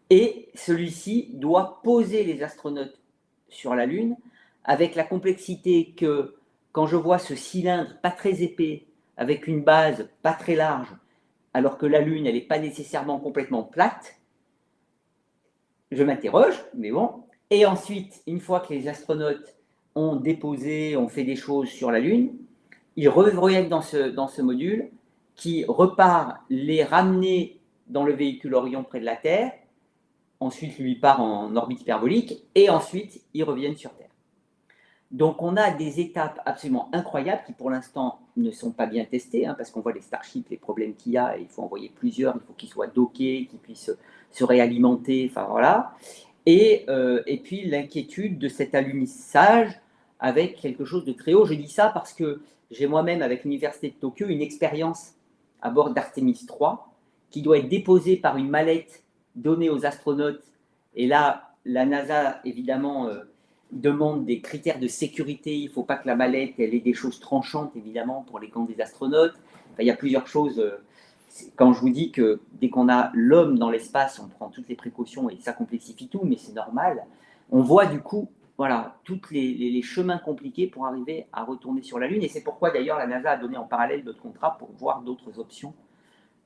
Et celui-ci doit poser les astronautes sur la Lune, avec la complexité que, quand je vois ce cylindre pas très épais, avec une base pas très large, alors que la Lune, elle n'est pas nécessairement complètement plate, je m'interroge, mais bon. Et ensuite, une fois que les astronautes ont déposé, ont fait des choses sur la Lune, ils reviennent dans ce module qui repart les ramener dans le véhicule Orion près de la Terre. Ensuite, lui part en orbite hyperbolique et ensuite, ils reviennent sur Terre. Donc, on a des étapes absolument incroyables qui, pour l'instant, ne sont pas bien testées, hein, parce qu'on voit les Starship, les problèmes qu'il y a, il faut envoyer plusieurs, il faut qu'ils soient dockés, qu'ils puissent se réalimenter, enfin voilà. Et puis, l'inquiétude de cet alunissage avec quelque chose de très haut. Je dis ça parce que j'ai moi-même, avec l'Université de Tokyo, une expérience à bord d'Artemis 3 qui doit être déposée par une mallette donnée aux astronautes. Et là, la NASA, évidemment, demande des critères de sécurité. Il ne faut pas que la mallette elle ait des choses tranchantes, évidemment, pour les camps des astronautes. Enfin, il y a plusieurs choses. Quand je vous dis que dès qu'on a l'homme dans l'espace, on prend toutes les précautions et ça complexifie tout, mais c'est normal. On voit du coup voilà, tous les chemins compliqués pour arriver à retourner sur la Lune. Et c'est pourquoi d'ailleurs la NASA a donné en parallèle d'autres contrats pour voir d'autres options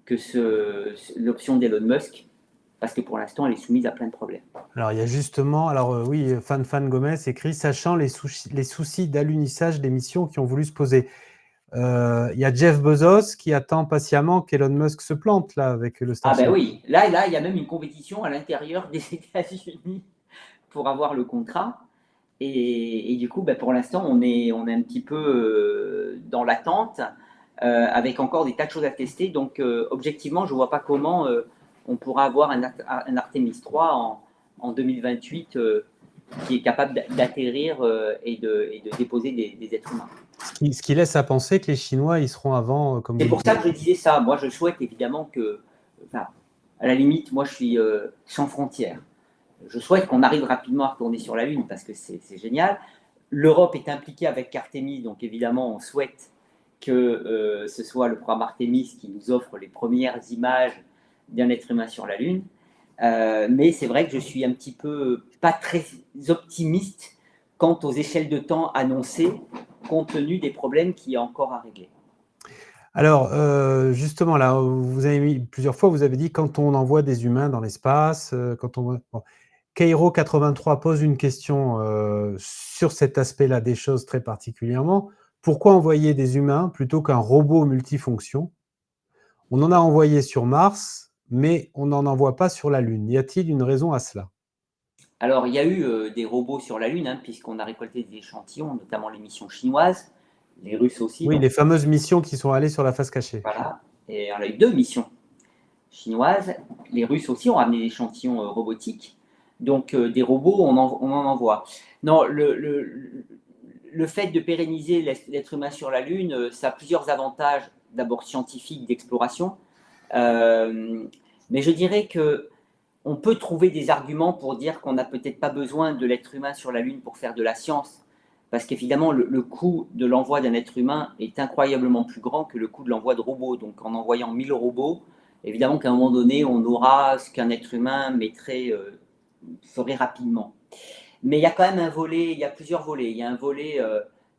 que l'option d'Elon Musk, parce que pour l'instant, elle est soumise à plein de problèmes. Alors, il y a justement, oui, Fan Gomez écrit, sachant les soucis d'alunissage des missions qui ont voulu se poser. Il y a Jeff Bezos qui attend patiemment qu'Elon Musk se plante là avec le Ah Starship. ben oui, là, il y a même une compétition à l'intérieur des États-Unis pour avoir le contrat. Et du coup, ben, pour l'instant, on est un petit peu dans l'attente, avec encore des tas de choses à tester. Donc, objectivement, je ne vois pas comment on pourra avoir un Artemis 3 en 2028 qui est capable d'atterrir et de déposer des êtres humains. Ce qui laisse à penser que les Chinois, ils seront avant, comme C'est vous pour le ça disiez. que je disais ça. Moi, je souhaite évidemment que, enfin, à la limite, moi, je suis sans frontières. Je souhaite qu'on arrive rapidement à retourner sur la Lune parce que c'est génial. L'Europe est impliquée avec Artemis, donc évidemment, on souhaite que ce soit le programme Artemis qui nous offre les premières images d'un être humain sur la Lune. Mais c'est vrai que je suis un petit peu pas très optimiste quant aux échelles de temps annoncées, compte tenu des problèmes qu'il y a encore à régler. Alors, justement, là, vous avez mis plusieurs fois, vous avez dit quand on envoie des humains dans l'espace, quand on. Bon. Cairo 83 pose une question sur cet aspect-là des choses très particulièrement. Pourquoi envoyer des humains plutôt qu'un robot multifonction? On en a envoyé sur Mars, mais on n'en envoie pas sur la Lune. Y a-t-il une raison à cela? Alors, il y a eu des robots sur la Lune, hein, puisqu'on a récolté des échantillons, notamment les missions chinoises, les Russes aussi. Oui, Donc, les fameuses missions qui sont allées sur la face cachée. voilà. Et on a eu 2 missions chinoises. Les Russes aussi ont ramené des échantillons robotiques. Donc, des robots, on en envoie. Non, le fait de pérenniser l'être humain sur la Lune, ça a plusieurs avantages, d'abord scientifiques, d'exploration. Mais je dirais que on peut trouver des arguments pour dire qu'on n'a peut-être pas besoin de l'être humain sur la Lune pour faire de la science. Parce qu'évidemment, le coût de l'envoi d'un être humain est incroyablement plus grand que le coût de l'envoi de robots. Donc en envoyant 1000 robots, évidemment qu'à un moment donné, on aura ce qu'un être humain ferait rapidement. Mais il y a quand même un volet, il y a plusieurs volets. Il y a un volet,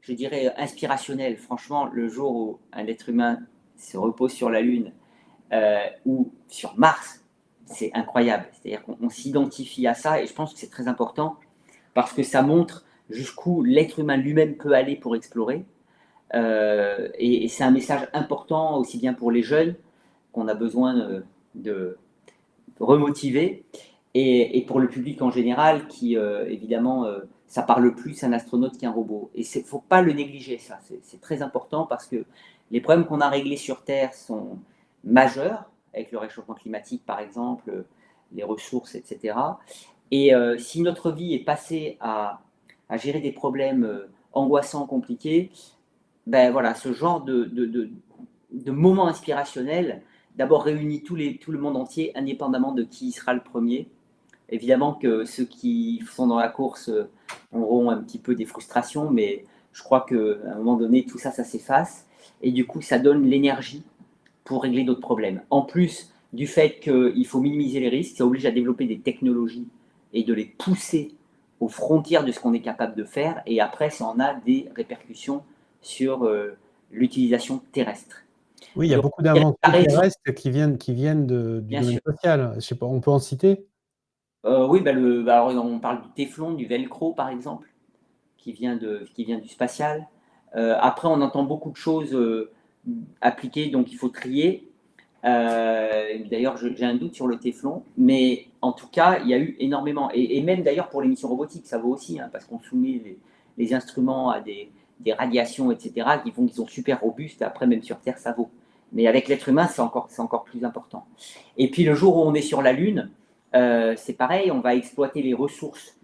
je dirais, inspirationnel. Franchement, le jour où un être humain se repose sur la Lune ou sur Mars, c'est incroyable. C'est-à-dire qu'on s'identifie à ça et je pense que c'est très important parce que ça montre jusqu'où l'être humain lui-même peut aller pour explorer. Et c'est un message important aussi bien pour les jeunes qu'on a besoin de remotiver et pour le public en général qui, évidemment, ça parle plus un astronaute qu'un robot. Et il ne faut pas le négliger, ça. C'est très important parce que les problèmes qu'on a réglés sur Terre sont majeurs, avec le réchauffement climatique, par exemple, les ressources, etc. Et si notre vie est passée à gérer des problèmes angoissants, compliqués, ben voilà, ce genre de moment inspirationnel, d'abord réunit tout le monde entier, indépendamment de qui sera le premier. Évidemment que ceux qui sont dans la course auront un petit peu des frustrations, mais je crois qu'à un moment donné, tout ça, ça s'efface. Et du coup, ça donne l'énergie pour régler d'autres problèmes. En plus du fait qu'il faut minimiser les risques, ça oblige à développer des technologies et de les pousser aux frontières de ce qu'on est capable de faire. Et après, ça en a des répercussions sur l'utilisation terrestre. Oui, il y a Donc, beaucoup la d'inventions raison, terrestres qui viennent du bien domaine sûr. spatial. Je sais pas, on peut en citer? Oui, alors, on parle du téflon, du velcro, par exemple, qui vient du spatial. Après, on entend beaucoup de choses appliquées, donc il faut trier. D'ailleurs, j'ai un doute sur le téflon, mais en tout cas, il y a eu énormément. Et même d'ailleurs pour les missions robotiques, ça vaut aussi, hein, parce qu'on soumet les instruments à des radiations, etc., qui font qu'ils sont super robustes. Après, même sur Terre, ça vaut. Mais avec l'être humain, c'est encore plus important. Et puis le jour où on est sur la Lune, c'est pareil, on va exploiter les ressources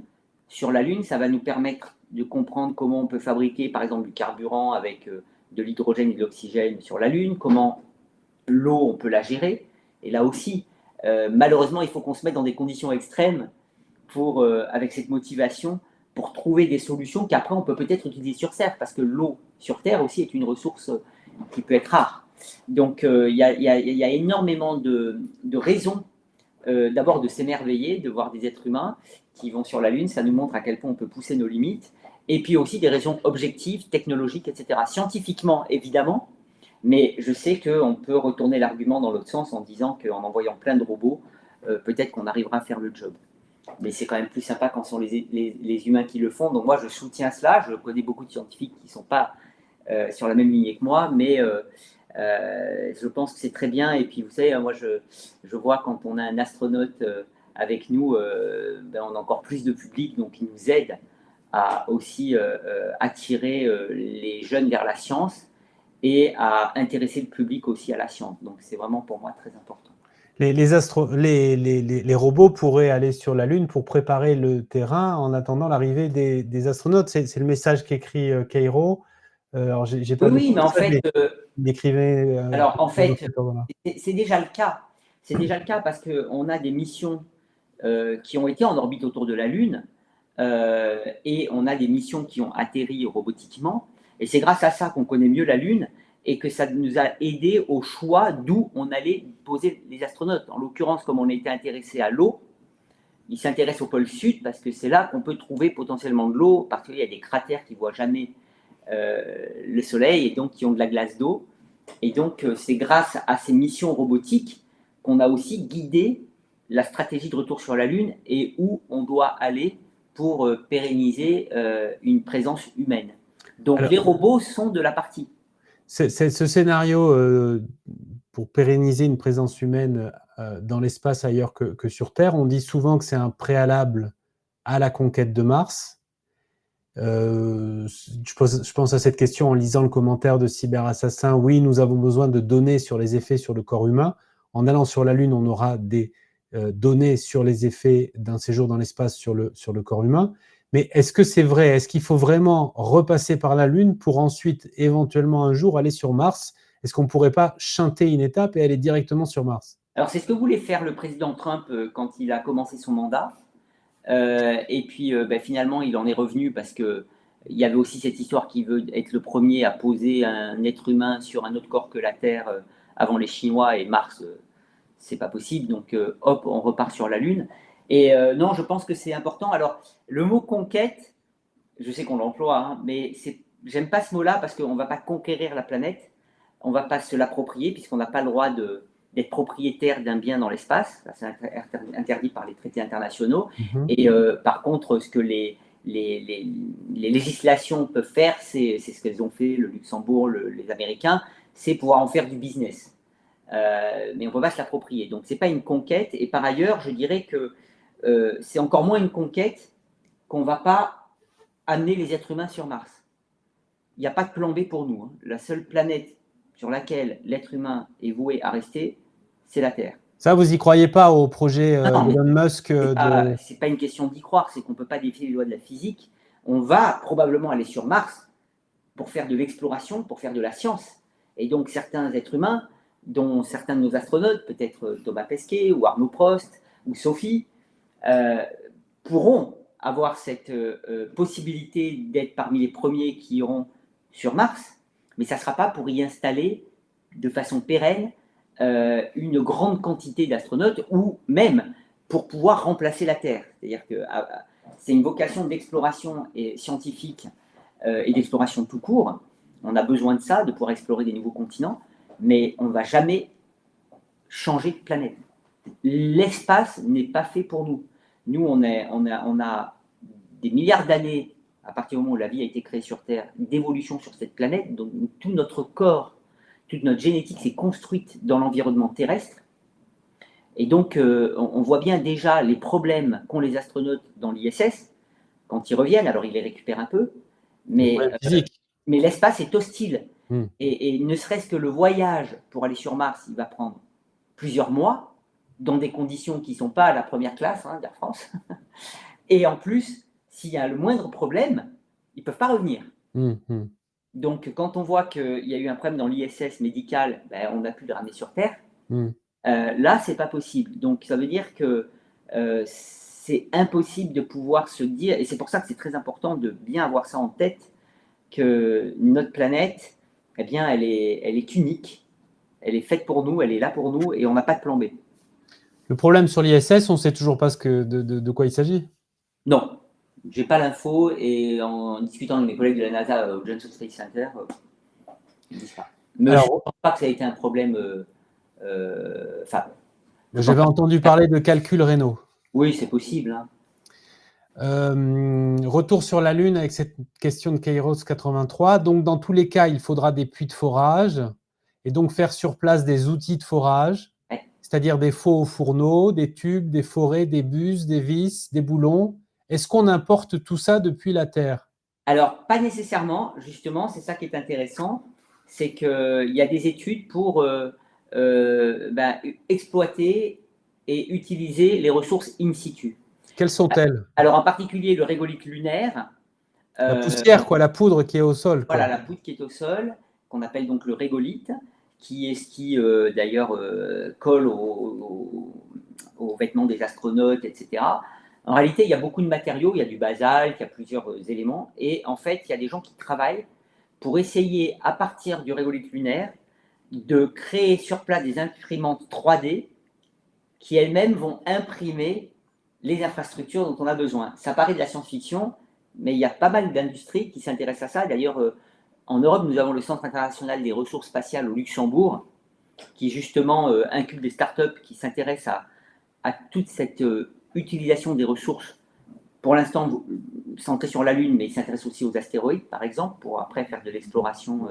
sur la Lune. Ça va nous permettre de comprendre comment on peut fabriquer, par exemple, du carburant avec de l'hydrogène et de l'oxygène sur la Lune, comment l'eau, on peut la gérer. Et là aussi, malheureusement, il faut qu'on se mette dans des conditions extrêmes avec cette motivation pour trouver des solutions qu'après on peut peut-être utiliser sur Terre, parce que l'eau sur Terre aussi est une ressource qui peut être rare. Donc il y a énormément de raisons d'abord de s'émerveiller, de voir des êtres humains qui vont sur la Lune. Ça nous montre à quel point on peut pousser nos limites. Et puis aussi des raisons objectives, technologiques, etc. Scientifiquement, évidemment, mais je sais qu'on peut retourner l'argument dans l'autre sens en disant qu'en envoyant plein de robots, peut-être qu'on arrivera à faire le job. Mais c'est quand même plus sympa quand ce sont les humains qui le font. Donc moi, je soutiens cela. Je connais beaucoup de scientifiques qui ne sont pas sur la même lignée que moi, mais je pense que c'est très bien. Et puis, vous savez, moi, je vois quand on a un astronaute avec nous, on a encore plus de public, donc il nous aide à aussi attirer les jeunes vers la science et à intéresser le public aussi à la science. Donc, c'est vraiment pour moi très important. Les robots pourraient aller sur la Lune pour préparer le terrain en attendant l'arrivée des astronautes. C'est le message qu'écrit Cairo. Alors, j'ai pas Oui, mais en fait, il écrivait. alors en fait, c'est déjà le cas. C'est déjà le cas parce qu'on a des missions qui ont été en orbite autour de la Lune et on a des missions qui ont atterri robotiquement. Et c'est grâce à ça qu'on connaît mieux la Lune et que ça nous a aidé au choix d'où on allait poser les astronautes. En l'occurrence, comme on était intéressé à l'eau, ils s'intéressent au pôle sud parce que c'est là qu'on peut trouver potentiellement de l'eau, parce qu'il y a des cratères qui ne voient jamais le Soleil et donc qui ont de la glace d'eau. Et donc, c'est grâce à ces missions robotiques qu'on a aussi guidé la stratégie de retour sur la Lune et où on doit aller pour pérenniser une présence humaine. Donc, les robots sont de la partie. Ce scénario pour pérenniser une présence humaine dans l'espace ailleurs que sur Terre, on dit souvent que c'est un préalable à la conquête de Mars. Je pense à cette question en lisant le commentaire de Cyberassassin. Oui, nous avons besoin de données sur les effets sur le corps humain. En allant sur la Lune, on aura des données sur les effets d'un séjour dans l'espace sur le corps humain. Mais est-ce que c'est vrai? Est-ce qu'il faut vraiment repasser par la Lune pour ensuite, éventuellement un jour, aller sur Mars? Est-ce qu'on ne pourrait pas chanter une étape et aller directement sur Mars? Alors, c'est ce que voulait faire le président Trump quand il a commencé son mandat. Et puis, finalement, il en est revenu parce qu'il y avait aussi cette histoire qu'il veut être le premier à poser un être humain sur un autre corps que la Terre avant les Chinois et Mars. C'est pas possible. Donc, hop, on repart sur la Lune. Et non, je pense que c'est important. Alors, le mot conquête, je sais qu'on l'emploie, hein, mais j'aime pas ce mot-là parce qu'on ne va pas conquérir la planète, on ne va pas se l'approprier puisqu'on n'a pas le droit d'être propriétaire d'un bien dans l'espace. C'est interdit par les traités internationaux. Et par contre, ce que les législations peuvent faire, c'est ce qu'elles ont fait, le Luxembourg, les Américains, c'est pouvoir en faire du business. Mais on ne peut pas se l'approprier. Donc, ce n'est pas une conquête. Et par ailleurs, je dirais que c'est encore moins une conquête qu'on ne va pas amener les êtres humains sur Mars. Il n'y a pas de plan B pour nous. Hein. La seule planète sur laquelle l'être humain est voué à rester, c'est la Terre. Ça, vous n'y croyez pas au projet d'Elon Musk C'est pas une question d'y croire, c'est qu'on ne peut pas défier les lois de la physique. On va probablement aller sur Mars pour faire de l'exploration, pour faire de la science. Et donc, certains êtres humains, dont certains de nos astronautes, peut-être Thomas Pesquet ou Arnaud Prost ou Sophie, pourront avoir cette possibilité d'être parmi les premiers qui iront sur Mars, mais ça ne sera pas pour y installer de façon pérenne une grande quantité d'astronautes ou même pour pouvoir remplacer la Terre. C'est-à-dire que c'est une vocation d'exploration scientifique et d'exploration tout court. On a besoin de ça, de pouvoir explorer des nouveaux continents, mais on ne va jamais changer de planète. L'espace n'est pas fait pour nous. Nous, on a des milliards d'années, à partir du moment où la vie a été créée sur Terre, d'évolution sur cette planète. Donc, tout notre corps, toute notre génétique s'est construite dans l'environnement terrestre. Et donc, on voit bien déjà les problèmes qu'ont les astronautes dans l'ISS quand ils reviennent. Alors, ils les récupèrent un peu, mais l'espace est hostile. Et ne serait-ce que le voyage pour aller sur Mars, il va prendre plusieurs mois, dans des conditions qui ne sont pas la première classe d'Air France. Et en plus, s'il y a le moindre problème, ils ne peuvent pas revenir. Donc, quand on voit qu'il y a eu un problème dans l'ISS médical, on n'a pu le ramener sur Terre. Là, ce n'est pas possible. Donc, ça veut dire que c'est impossible de pouvoir se dire, et c'est pour ça que c'est très important de bien avoir ça en tête, que notre planète, eh bien, elle est unique, elle est faite pour nous, elle est là pour nous, et on n'a pas de plan B. Le problème sur l'ISS, on ne sait toujours pas de quoi il s'agit. Non, je n'ai pas l'info et en discutant avec mes collègues de la NASA au Johnson Space Center, ils ne disent pas. Mais je ne Alors, pense pas que ça a été un problème. j'avais entendu parler de calculs rénaux. Oui, c'est possible. Hein. Retour sur la Lune avec cette question de Kairos 83. Donc, dans tous les cas, il faudra des puits de forage et donc faire sur place des outils de forage, Ouais. c'est-à-dire des faux fourneaux, des tubes, des forets, des buses, des vis, des boulons. Est-ce qu'on importe tout ça depuis la Terre? Alors, pas nécessairement, justement, c'est ça qui est intéressant, c'est qu'il y a des études pour exploiter et utiliser les ressources in situ. Quelles sont-elles? Alors, en particulier, le régolithe lunaire, La poussière, quoi, la poudre qui est au sol, quoi. voilà, la poudre qui est au sol, qu'on appelle donc le régolithe, qui est ce qui, d'ailleurs, colle aux vêtements des astronautes, etc. En réalité, il y a beaucoup de matériaux, il y a du basalte, il y a plusieurs éléments, et en fait, il y a des gens qui travaillent pour essayer, à partir du régolithe lunaire, de créer sur place des imprimantes 3D qui elles-mêmes vont imprimer les infrastructures dont on a besoin. Ça paraît de la science-fiction, mais il y a pas mal d'industries qui s'intéressent à ça. D'ailleurs, en Europe, nous avons le Centre international des ressources spatiales au Luxembourg, qui justement incube des startups qui s'intéressent à toute cette utilisation des ressources, pour l'instant centrée sur la Lune, mais ils s'intéressent aussi aux astéroïdes, par exemple, pour après faire de l'exploration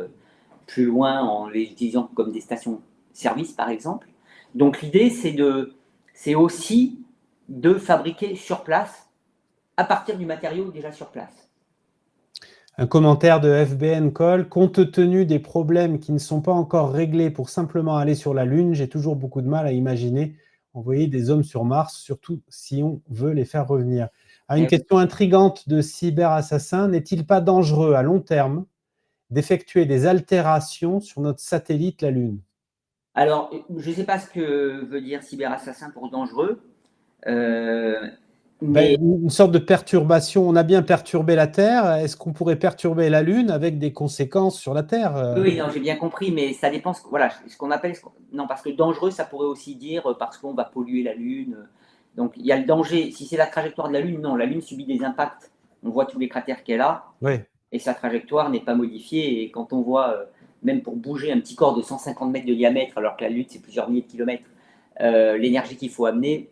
plus loin en les utilisant comme des stations-service, par exemple. Donc l'idée, c'est aussi de fabriquer sur place, à partir du matériau déjà sur place. Un commentaire de FBN Call. Compte tenu des problèmes qui ne sont pas encore réglés pour simplement aller sur la Lune, j'ai toujours beaucoup de mal à imaginer envoyer des hommes sur Mars, surtout si on veut les faire revenir. Une question intrigante de Cyberassassin. N'est-il pas dangereux à long terme d'effectuer des altérations sur notre satellite, la Lune? Alors, je ne sais pas ce que veut dire cyberassassin pour dangereux. Mais... une sorte de perturbation. On a bien perturbé la Terre. Est-ce qu'on pourrait perturber la Lune avec des conséquences sur la Terre? Oui, non, j'ai bien compris, mais ça dépend. Voilà, ce qu'on appelle. Non, parce que dangereux, ça pourrait aussi dire parce qu'on va polluer la Lune. Donc, il y a le danger. Si c'est la trajectoire de la Lune, non, la Lune subit des impacts. On voit tous les cratères qu'elle a. Oui. Et sa trajectoire n'est pas modifiée. Et quand on voit, même pour bouger un petit corps de 150 mètres de diamètre, alors que la Lune, c'est plusieurs milliers de kilomètres, l'énergie qu'il faut amener,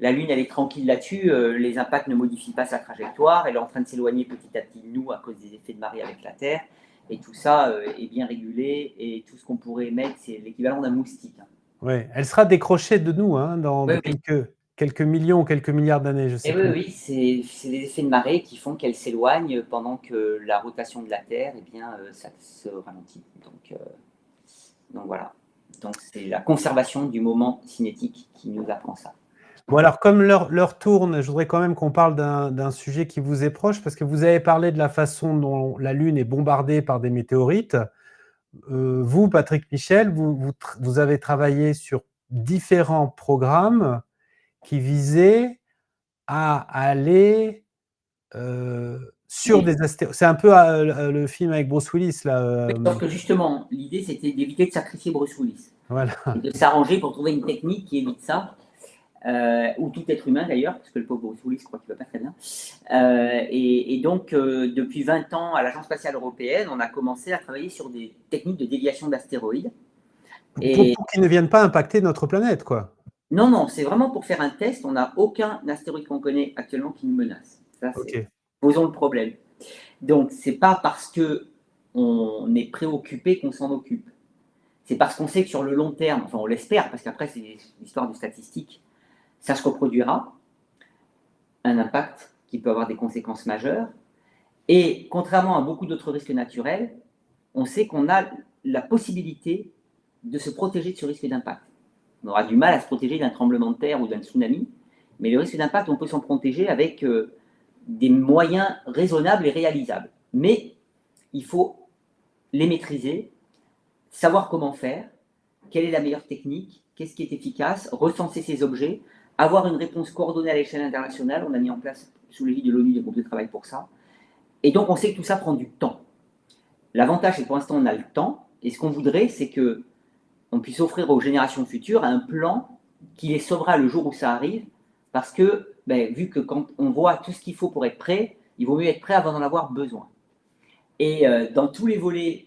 la Lune, elle est tranquille là-dessus. Les impacts ne modifient pas sa trajectoire. Elle est en train de s'éloigner petit à petit de nous à cause des effets de marée avec la Terre. Et tout ça est bien régulé. Et tout ce qu'on pourrait mettre, c'est l'équivalent d'un moustique. Oui, elle sera décrochée de nous dans quelques millions, quelques milliards d'années, je sais pas. Oui, c'est des effets de marée qui font qu'elle s'éloigne pendant que la rotation de la Terre, ça se ralentit. Donc voilà. Donc c'est la conservation du moment cinétique qui nous apprend ça. Bon, alors comme l'heure tourne, je voudrais quand même qu'on parle d'un sujet qui vous est proche, parce que vous avez parlé de la façon dont la Lune est bombardée par des météorites. Vous, Patrick Michel, vous avez travaillé sur différents programmes qui visaient à aller sur des astéroïdes. C'est un peu le film avec Bruce Willis, là. Parce que justement, l'idée, c'était d'éviter de sacrifier Bruce Willis. Voilà. Et de s'arranger pour trouver une technique qui évite ça. Ou tout être humain d'ailleurs, parce que le pauvre Bruce Willis, je crois qu'il ne va pas très bien. Et donc, depuis 20 ans, à l'Agence spatiale européenne, on a commencé à travailler sur des techniques de déviation d'astéroïdes. Pour qu'ils ne viennent pas impacter notre planète, quoi. Non, c'est vraiment pour faire un test. On n'a aucun astéroïde qu'on connaît actuellement qui nous menace. Ça, posons le problème. Donc, ce n'est pas parce qu'on est préoccupé qu'on s'en occupe. C'est parce qu'on sait que sur le long terme, enfin on l'espère, parce qu'après c'est l'histoire de statistiques, ça se reproduira, un impact qui peut avoir des conséquences majeures. Et contrairement à beaucoup d'autres risques naturels, on sait qu'on a la possibilité de se protéger de ce risque d'impact. On aura du mal à se protéger d'un tremblement de terre ou d'un tsunami, mais le risque d'impact, on peut s'en protéger avec des moyens raisonnables et réalisables. Mais il faut les maîtriser, savoir comment faire, quelle est la meilleure technique, qu'est-ce qui est efficace, recenser ces objets, avoir une réponse coordonnée à l'échelle internationale. On a mis en place, sous l'égide de l'ONU, des groupes de travail pour ça. Et donc, on sait que tout ça prend du temps. L'avantage, c'est que pour l'instant, on a le temps. Et ce qu'on voudrait, c'est qu'on puisse offrir aux générations futures un plan qui les sauvera le jour où ça arrive, parce que, vu que quand on voit tout ce qu'il faut pour être prêt, il vaut mieux être prêt avant d'en avoir besoin. Et dans tous les volets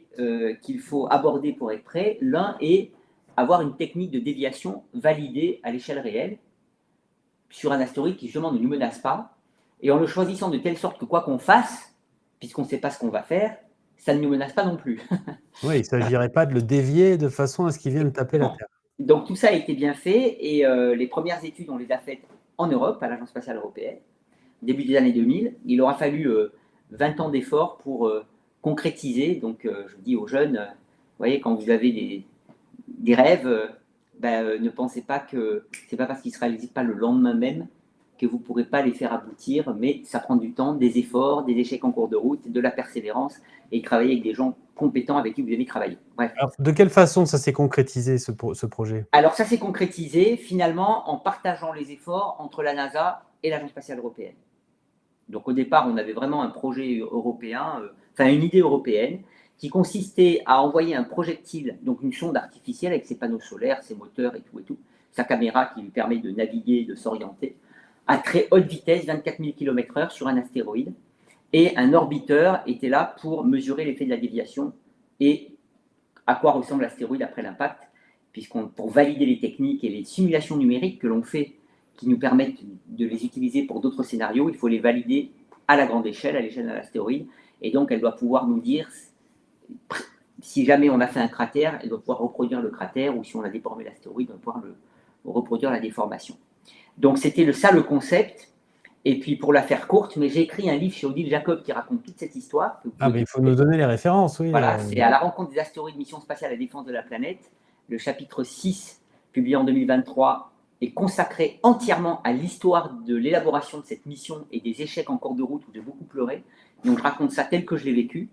qu'il faut aborder pour être prêt, l'un est avoir une technique de déviation validée à l'échelle réelle sur un astéroïde qui justement ne nous menace pas, et en le choisissant de telle sorte que quoi qu'on fasse, puisqu'on ne sait pas ce qu'on va faire, ça ne nous menace pas non plus. Oui, il ne s'agirait pas de le dévier de façon à ce qu'il vienne taper la Non. Terre. Donc tout ça a été bien fait, et les premières études, on les a faites en Europe, à l'Agence spatiale européenne, début des années 2000. Il aura fallu 20 ans d'efforts pour concrétiser. Donc je dis aux jeunes, vous voyez, quand vous avez des rêves, ne pensez pas que c'est pas parce qu'ils ne se réalisent pas le lendemain même que vous ne pourrez pas les faire aboutir, mais ça prend du temps, des efforts, des échecs en cours de route, de la persévérance, et travailler avec des gens compétents avec qui vous aimez travailler. Bref. Alors, de quelle façon ça s'est concrétisé, ce projet? Alors ça s'est concrétisé finalement en partageant les efforts entre la NASA et l'Agence spatiale européenne. Donc au départ, on avait vraiment un projet européen, une idée européenne, qui consistait à envoyer un projectile, donc une sonde artificielle avec ses panneaux solaires, ses moteurs et tout, sa caméra qui lui permet de naviguer, de s'orienter, à très haute vitesse, 24 000 km/h sur un astéroïde. Et un orbiteur était là pour mesurer l'effet de la déviation et à quoi ressemble l'astéroïde après l'impact, pour valider les techniques et les simulations numériques que l'on fait, qui nous permettent de les utiliser pour d'autres scénarios, il faut les valider à la grande échelle, à l'échelle d'un astéroïde. Et donc, elle doit pouvoir nous dire, si jamais on a fait un cratère, elle doit pouvoir reproduire le cratère, ou si on a déformé l'astéroïde, elle doit pouvoir reproduire la déformation. Donc, c'était ça le concept. Et puis, pour la faire courte, mais j'ai écrit un livre chez Odile Jacob qui raconte toute cette histoire. Ah, mais il faut nous donner les références, oui. Voilà, c'est à la rencontre des astéroïdes, mission spatiale à la défense de la planète. Le chapitre 6, publié en 2023, est consacré entièrement à l'histoire de l'élaboration de cette mission et des échecs en cours de route où j'ai beaucoup pleuré. Donc je raconte ça tel que je l'ai vécu.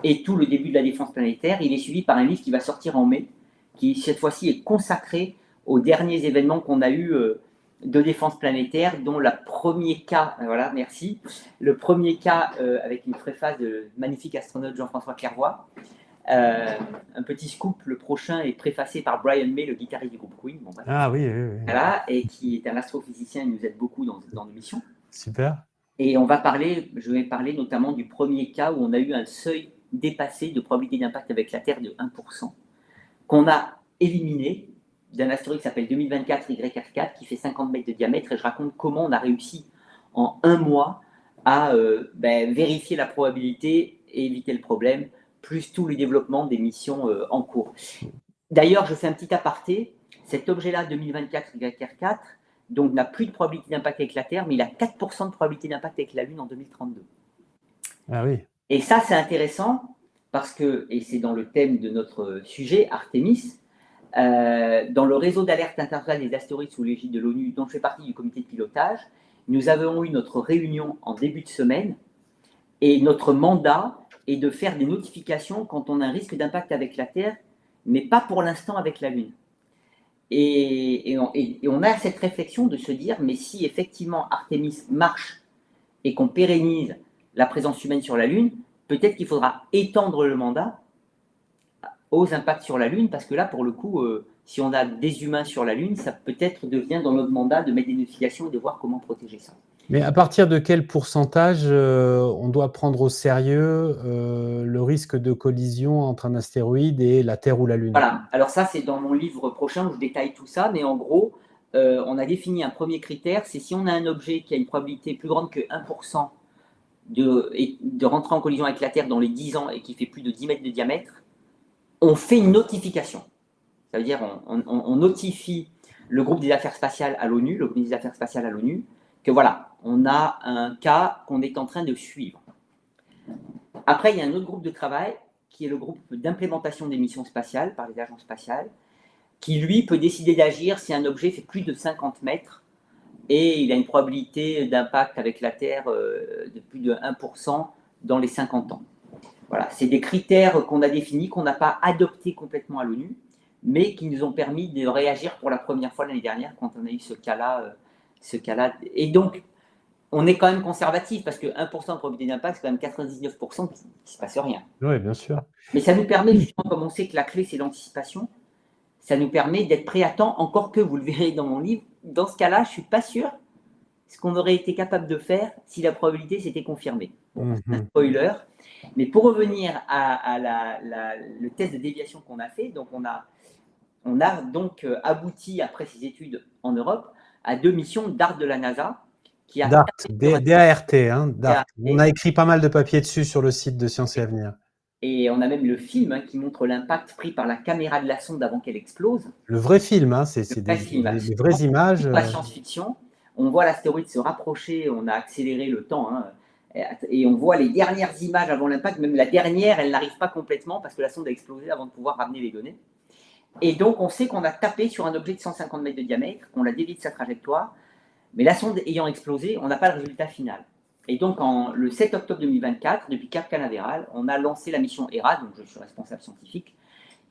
Et tout le début de la défense planétaire, il est suivi par un livre qui va sortir en mai, qui cette fois-ci est consacré aux derniers événements qu'on a eus de défense planétaire, dont le premier cas, voilà, merci, le premier cas avec une préface de magnifique astronaute Jean-François Clairvoy. Un petit scoop, le prochain est préfacé par Brian May, le guitariste du groupe Queen. Bon, bref. Ah oui, oui, oui. Voilà, et qui est un astrophysicien, il nous aide beaucoup dans nos missions. Super. Et je vais parler notamment du premier cas où on a eu un seuil dépassé de probabilité d'impact avec la Terre de 1%, qu'on a éliminé d'un astéroïde qui s'appelle 2024 YR4, qui fait 50 mètres de diamètre, et je raconte comment on a réussi en un mois à vérifier la probabilité et éviter le problème, plus tout le développement des missions en cours. D'ailleurs, je fais un petit aparté, cet objet-là, 2024 YR4, donc n'a plus de probabilité d'impact avec la Terre, mais il a 4% de probabilité d'impact avec la Lune en 2032. Ah oui. Et ça, c'est intéressant, parce que, et c'est dans le thème de notre sujet, Artemis, dans le réseau d'alerte internationale des astéroïdes sous l'égide de l'ONU, dont je fais partie du comité de pilotage, nous avons eu notre réunion en début de semaine, et notre mandat est de faire des notifications quand on a un risque d'impact avec la Terre, mais pas pour l'instant avec la Lune. Et on a cette réflexion de se dire, mais si effectivement Artemis marche et qu'on pérennise la présence humaine sur la Lune, peut-être qu'il faudra étendre le mandat aux impacts sur la Lune, parce que là, pour le coup, si on a des humains sur la Lune, ça peut-être devient dans notre mandat de mettre des notifications et de voir comment protéger ça. Mais à partir de quel pourcentage on doit prendre au sérieux le risque de collision entre un astéroïde et la Terre ou la Lune? Voilà, alors ça, c'est dans mon livre prochain où je détaille tout ça, mais en gros, on a défini un premier critère, c'est si on a un objet qui a une probabilité plus grande que 1% de rentrer en collision avec la Terre dans les 10 ans et qui fait plus de 10 mètres de diamètre, on fait une notification. Ça veut dire on notifie le groupe des affaires spatiales à l'ONU, le groupe des affaires spatiales à l'ONU, que voilà, on a un cas qu'on est en train de suivre. Après, il y a un autre groupe de travail qui est le groupe d'implémentation des missions spatiales par les agences spatiales, qui lui peut décider d'agir si un objet fait plus de 50 mètres et il a une probabilité d'impact avec la Terre de plus de 1% dans les 50 ans. Voilà, c'est des critères qu'on a définis, qu'on n'a pas adoptés complètement à l'ONU, mais qui nous ont permis de réagir pour la première fois l'année dernière quand on a eu ce cas-là. Et donc, on est quand même conservatif, parce que 1% de probabilité d'impact, c'est quand même 99% qui ne se passe rien. Oui, bien sûr. Mais ça nous permet, justement, comme on sait que la clé, c'est l'anticipation, ça nous permet d'être prêt à temps, encore que, vous le verrez dans mon livre, dans ce cas-là, je ne suis pas sûr ce qu'on aurait été capable de faire si la probabilité s'était confirmée. Bon, c'est un spoiler. Mais pour revenir à le test de déviation qu'on a fait, donc on a donc abouti, après ces études en Europe, à 2 missions DART de la NASA. DART, D-A-R-T, hein, DART. On a écrit pas mal de papiers dessus sur le site de Science et Avenir. Et on a même le film qui montre l'impact pris par la caméra de la sonde avant qu'elle explose. Le vrai film, hein, c'est des vraies images. La science-fiction, on voit l'astéroïde se rapprocher, on a accéléré le temps, hein, et on voit les dernières images avant l'impact. Même la dernière, elle n'arrive pas complètement parce que la sonde a explosé avant de pouvoir ramener les données. Et donc, on sait qu'on a tapé sur un objet de 150 mètres de diamètre, qu'on l'a dévié de sa trajectoire, mais la sonde ayant explosé, on n'a pas le résultat final. Et donc, le 7 octobre 2024, depuis Cap Canaveral, on a lancé la mission HERA, donc je suis responsable scientifique,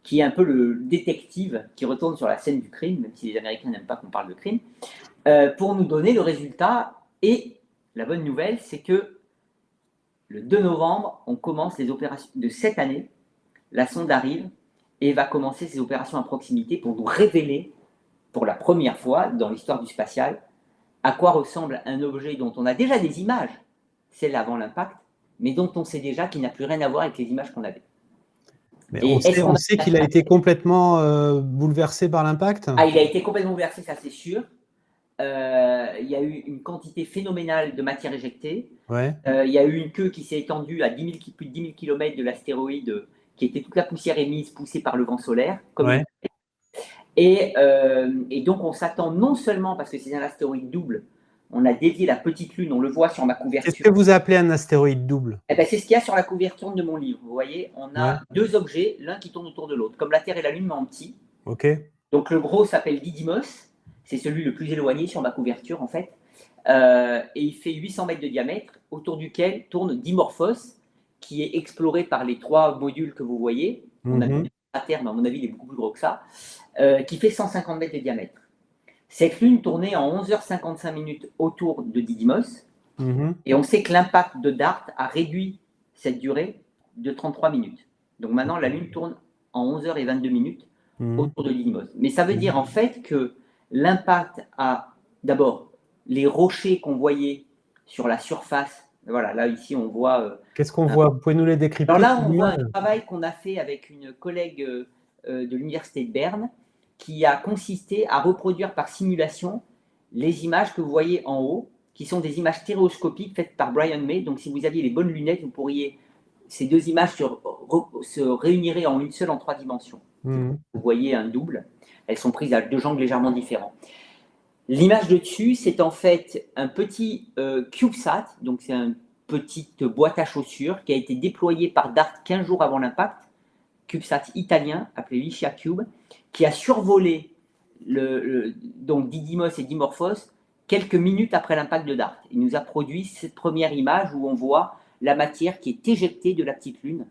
qui est un peu le détective qui retourne sur la scène du crime, même si les Américains n'aiment pas qu'on parle de crime, pour nous donner le résultat. Et la bonne nouvelle, c'est que le 2 novembre, on commence les opérations de cette année. La sonde arrive et va commencer ses opérations à proximité pour nous révéler, pour la première fois dans l'histoire du spatial, à quoi ressemble un objet dont on a déjà des images, celle avant l'impact, mais dont on sait déjà qu'il n'a plus rien à voir avec les images qu'on avait. Mais on sait qu'il a été complètement bouleversé par l'impact? Ah, il a été complètement bouleversé, ça c'est sûr. Il y a eu une quantité phénoménale de matière éjectée. Ouais. Il y a eu une queue qui s'est étendue à plus de 10 000 km de l'astéroïde, qui était toute la poussière émise, poussée par le vent solaire. Comme et donc, on s'attend non seulement, parce que c'est un astéroïde double, on a dévié la petite lune, on le voit sur ma couverture. Qu'est-ce que vous appelez un astéroïde double? C'est ce qu'il y a sur la couverture de mon livre. Vous voyez, on a 2 objets, l'un qui tourne autour de l'autre, comme la Terre et la Lune, mais en petit. Donc, le gros s'appelle Didymos. C'est celui le plus éloigné sur ma couverture, en fait. Et il fait 800 mètres de diamètre, autour duquel tourne Dimorphos, qui est exploré par les 3 modules que vous voyez. On a vu la Terre, mais à mon avis, il est beaucoup plus gros que ça. Qui fait 150 mètres de diamètre. Cette lune tournait en 11h55 autour de Didymos, et on sait que l'impact de DART a réduit cette durée de 33 minutes. Donc maintenant, la lune tourne en 11h22 autour de Didymos. Mais ça veut dire en fait que l'impact a d'abord les rochers qu'on voyait sur la surface. Voilà, là ici on voit. Qu'est-ce qu'on voit? Vous pouvez nous les décrypter? Alors là, on voit un travail qu'on a fait avec une collègue de l'université de Berne, qui a consisté à reproduire par simulation les images que vous voyez en haut, qui sont des images stéréoscopiques faites par Brian May. Donc, si vous aviez les bonnes lunettes, vous pourriez, ces 2 images se réuniraient en une seule en 3 dimensions. Vous voyez un double. Elles sont prises à 2 angles légèrement différents. L'image de dessus, c'est en fait un petit CubeSat, donc c'est une petite boîte à chaussures qui a été déployée par DART 15 jours avant l'impact, CubeSat italien appelé Licia Cube, qui a survolé donc Didymos et Dimorphos quelques minutes après l'impact de DART. Il nous a produit cette première image où on voit la matière qui est éjectée de la petite lune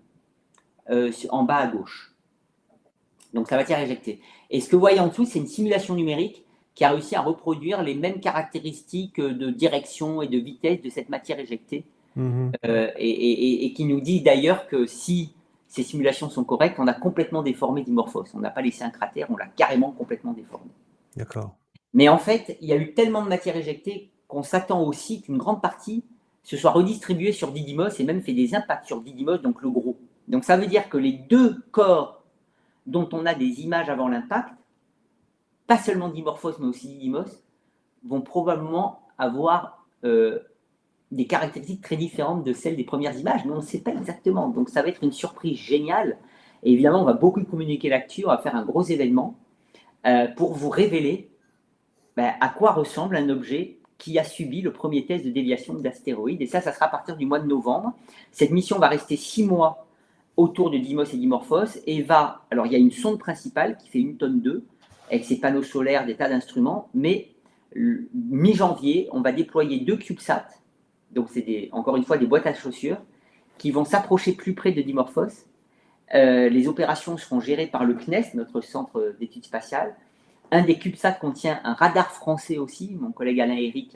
en bas à gauche. Donc la matière éjectée. Et ce que vous voyez en dessous, c'est une simulation numérique qui a réussi à reproduire les mêmes caractéristiques de direction et de vitesse de cette matière éjectée. Et qui nous dit d'ailleurs que si ces simulations sont correctes, on a complètement déformé Dimorphos. On n'a pas laissé un cratère, on l'a carrément complètement déformé. D'accord. Mais en fait, il y a eu tellement de matière éjectée qu'on s'attend aussi qu'une grande partie se soit redistribuée sur Didymos et même fait des impacts sur Didymos, donc le gros. Donc ça veut dire que les 2 corps dont on a des images avant l'impact, pas seulement Dimorphos mais aussi Didymos, vont probablement avoir des caractéristiques très différentes de celles des premières images, mais on ne sait pas exactement. Donc ça va être une surprise géniale. Et évidemment, on va beaucoup communiquer là-dessus, on va faire un gros événement pour vous révéler à quoi ressemble un objet qui a subi le premier test de déviation d'astéroïdes. Et ça sera à partir du mois de novembre. Cette mission va rester 6 mois autour de Didymos et Dimorphos et alors il y a une sonde principale qui fait 1,2 tonnes avec ses panneaux solaires, des tas d'instruments, mais mi-janvier, on va déployer 2 CubeSats. Donc, c'est encore une fois des boîtes à chaussures qui vont s'approcher plus près de Dimorphos. Les opérations seront gérées par le CNES, notre centre d'études spatiales. Un des CubeSats contient un radar français aussi, mon collègue Alain Éric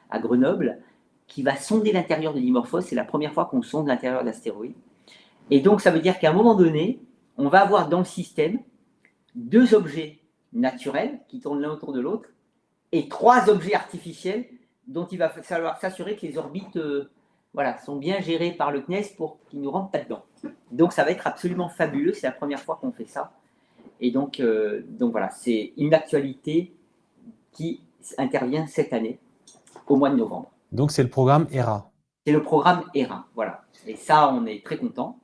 à Grenoble, qui va sonder l'intérieur de Dimorphos. C'est la première fois qu'on sonde l'intérieur d'astéroïdes. Et donc, ça veut dire qu'à un moment donné, on va avoir dans le système 2 objets naturels qui tournent l'un autour de l'autre et 3 objets artificiels dont il va falloir s'assurer que les orbites voilà, sont bien gérées par le CNES pour qu'ils ne nous rentrent pas dedans. Donc ça va être absolument fabuleux, c'est la première fois qu'on fait ça. Et donc voilà, c'est une actualité qui intervient cette année, au mois de novembre. Donc c'est le programme ERA. C'est le programme ERA, voilà. Et ça, on est très content.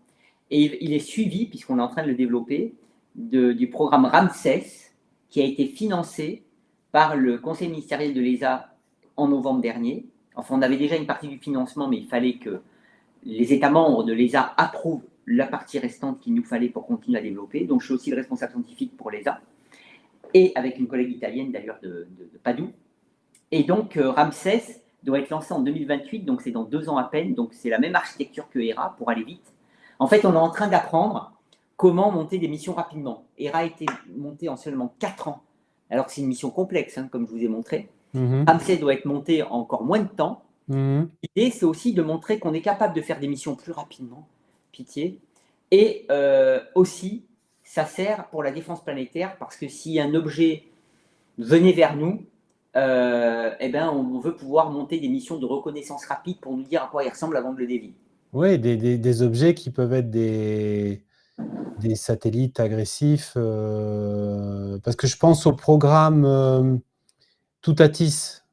Et il est suivi, puisqu'on est en train de le développer, du programme RAMSES, qui a été financé par le conseil ministériel de l'ESA en novembre dernier. Enfin, on avait déjà une partie du financement, mais il fallait que les États membres de l'ESA approuvent la partie restante qu'il nous fallait pour continuer à développer. Donc, je suis aussi le responsable scientifique pour l'ESA, et avec une collègue italienne d'ailleurs de Padoue. Et donc, RAMSES doit être lancé en 2028, donc c'est dans 2 ans à peine. Donc, c'est la même architecture que ERA pour aller vite. En fait, on est en train d'apprendre comment monter des missions rapidement. ERA a été monté en seulement 4 ans, alors que c'est une mission complexe, hein, comme je vous ai montré. RAMSES doit être monté en encore moins de temps. L'idée, c'est aussi de montrer qu'on est capable de faire des missions plus rapidement, pitié. Et aussi, ça sert pour la défense planétaire, parce que si un objet venait vers nous, eh ben, on veut pouvoir monter des missions de reconnaissance rapide pour nous dire à quoi il ressemble avant de le dévier. Oui, des objets qui peuvent être des satellites agressifs. Parce que je pense au programme Toutatis.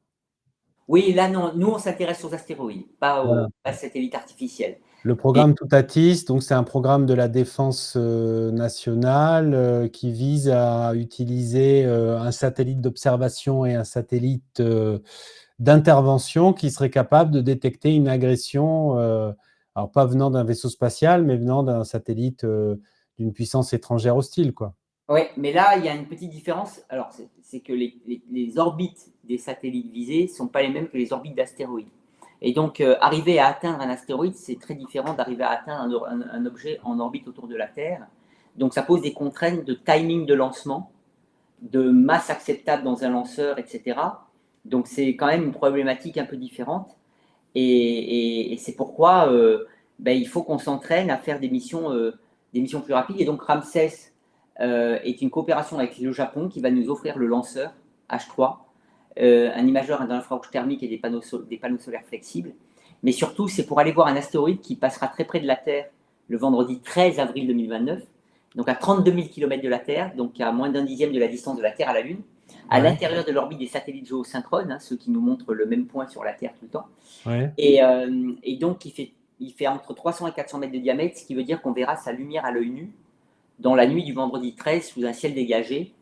Oui, là, non, nous, on s'intéresse aux astéroïdes, pas Voilà. aux satellites artificiels. Le programme Toutatis, donc c'est un programme de la défense nationale qui vise à utiliser un satellite d'observation et un satellite d'intervention qui serait capable de détecter une agression, alors pas venant d'un vaisseau spatial, mais venant d'un satellite d'une puissance étrangère hostile, quoi. Oui, mais là, il y a une petite différence. Alors, c'est que les orbites des satellites visés ne sont pas les mêmes que les orbites d'astéroïdes. Et donc, arriver à atteindre un astéroïde, c'est très différent d'arriver à atteindre un objet en orbite autour de la Terre. Donc, ça pose des contraintes de timing de lancement, de masse acceptable dans un lanceur, etc. Donc, c'est quand même une problématique un peu différente. Et c'est pourquoi il faut qu'on s'entraîne à faire des missions plus rapides. Et donc, RAMSES est une coopération avec le Japon qui va nous offrir le lanceur H3, un imageur d'infrarouge thermique et des panneaux solaires flexibles. Mais surtout, c'est pour aller voir un astéroïde qui passera très près de la Terre le vendredi 13 avril 2029, donc à 32 000 km de la Terre, donc à moins d'1 dixième de la distance de la Terre à la Lune, à l'intérieur de l'orbite des satellites géosynchrones, hein, ceux qui nous montrent le même point sur la Terre tout le temps. Ouais. Et donc, il fait entre 300 et 400 mètres de diamètre, ce qui veut dire qu'on verra sa lumière à l'œil nu dans la nuit du vendredi 13 sous un ciel dégagé.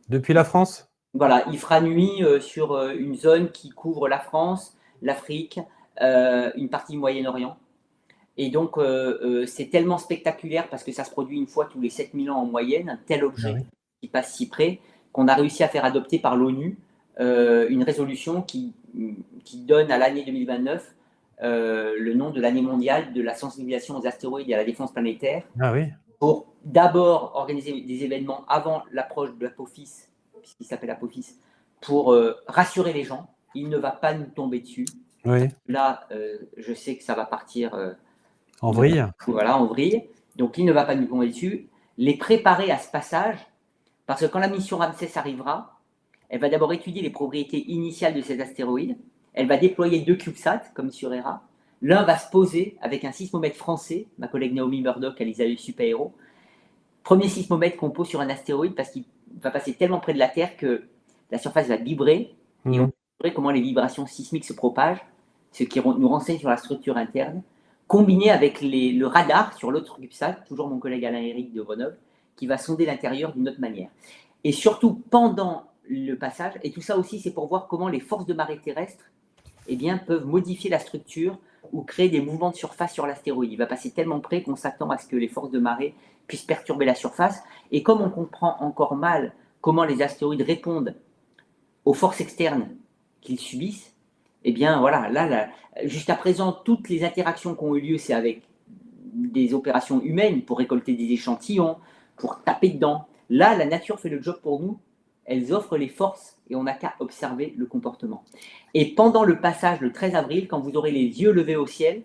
Depuis la France ? Voilà, il fera nuit sur une zone qui couvre la France, l'Afrique, une partie du Moyen-Orient. Et donc, c'est tellement spectaculaire parce que ça se produit une fois tous les 7000 ans en moyenne, un tel objet qui passe si près, qu'on a réussi à faire adopter par l'ONU une résolution qui donne à l'année 2029 le nom de l'année mondiale de la sensibilisation aux astéroïdes et à la défense planétaire. Ah oui. Pour d'abord organiser des événements avant l'approche de l'Apophis, puisqu'il s'appelle Apophis, pour rassurer les gens. Il ne va pas nous tomber dessus. Oui. Là, je sais que ça va partir en vrille. Voilà, en vrille. Donc, il ne va pas nous tomber dessus. Les préparer à ce passage, parce que quand la mission Ramsès arrivera, elle va d'abord étudier les propriétés initiales de ces astéroïdes. Elle va déployer 2 CubeSats, comme sur ERA. L'un va se poser avec un sismomètre français, ma collègue Naomi Murdoch, elle les a eu super héros. Premier sismomètre qu'on pose sur un astéroïde parce qu'il va passer tellement près de la Terre que la surface va vibrer et on va voir comment les vibrations sismiques se propagent, ce qui nous renseigne sur la structure interne, combiné avec le radar sur l'autre CubeSat, toujours mon collègue Alain-Éric de Grenoble, qui va sonder l'intérieur d'une autre manière. Et surtout pendant le passage, et tout ça aussi c'est pour voir comment les forces de marée terrestres peuvent modifier la structure ou créer des mouvements de surface sur l'astéroïde. Il va passer tellement près qu'on s'attend à ce que les forces de marée puissent perturber la surface. Et comme on comprend encore mal comment les astéroïdes répondent aux forces externes qu'ils subissent, voilà, là, jusqu'à présent, toutes les interactions qui ont eu lieu, c'est avec des opérations humaines pour récolter des échantillons, pour taper dedans. Là, la nature fait le job pour nous. Elles offrent les forces et on n'a qu'à observer le comportement. Et pendant le passage, le 13 avril, quand vous aurez les yeux levés au ciel,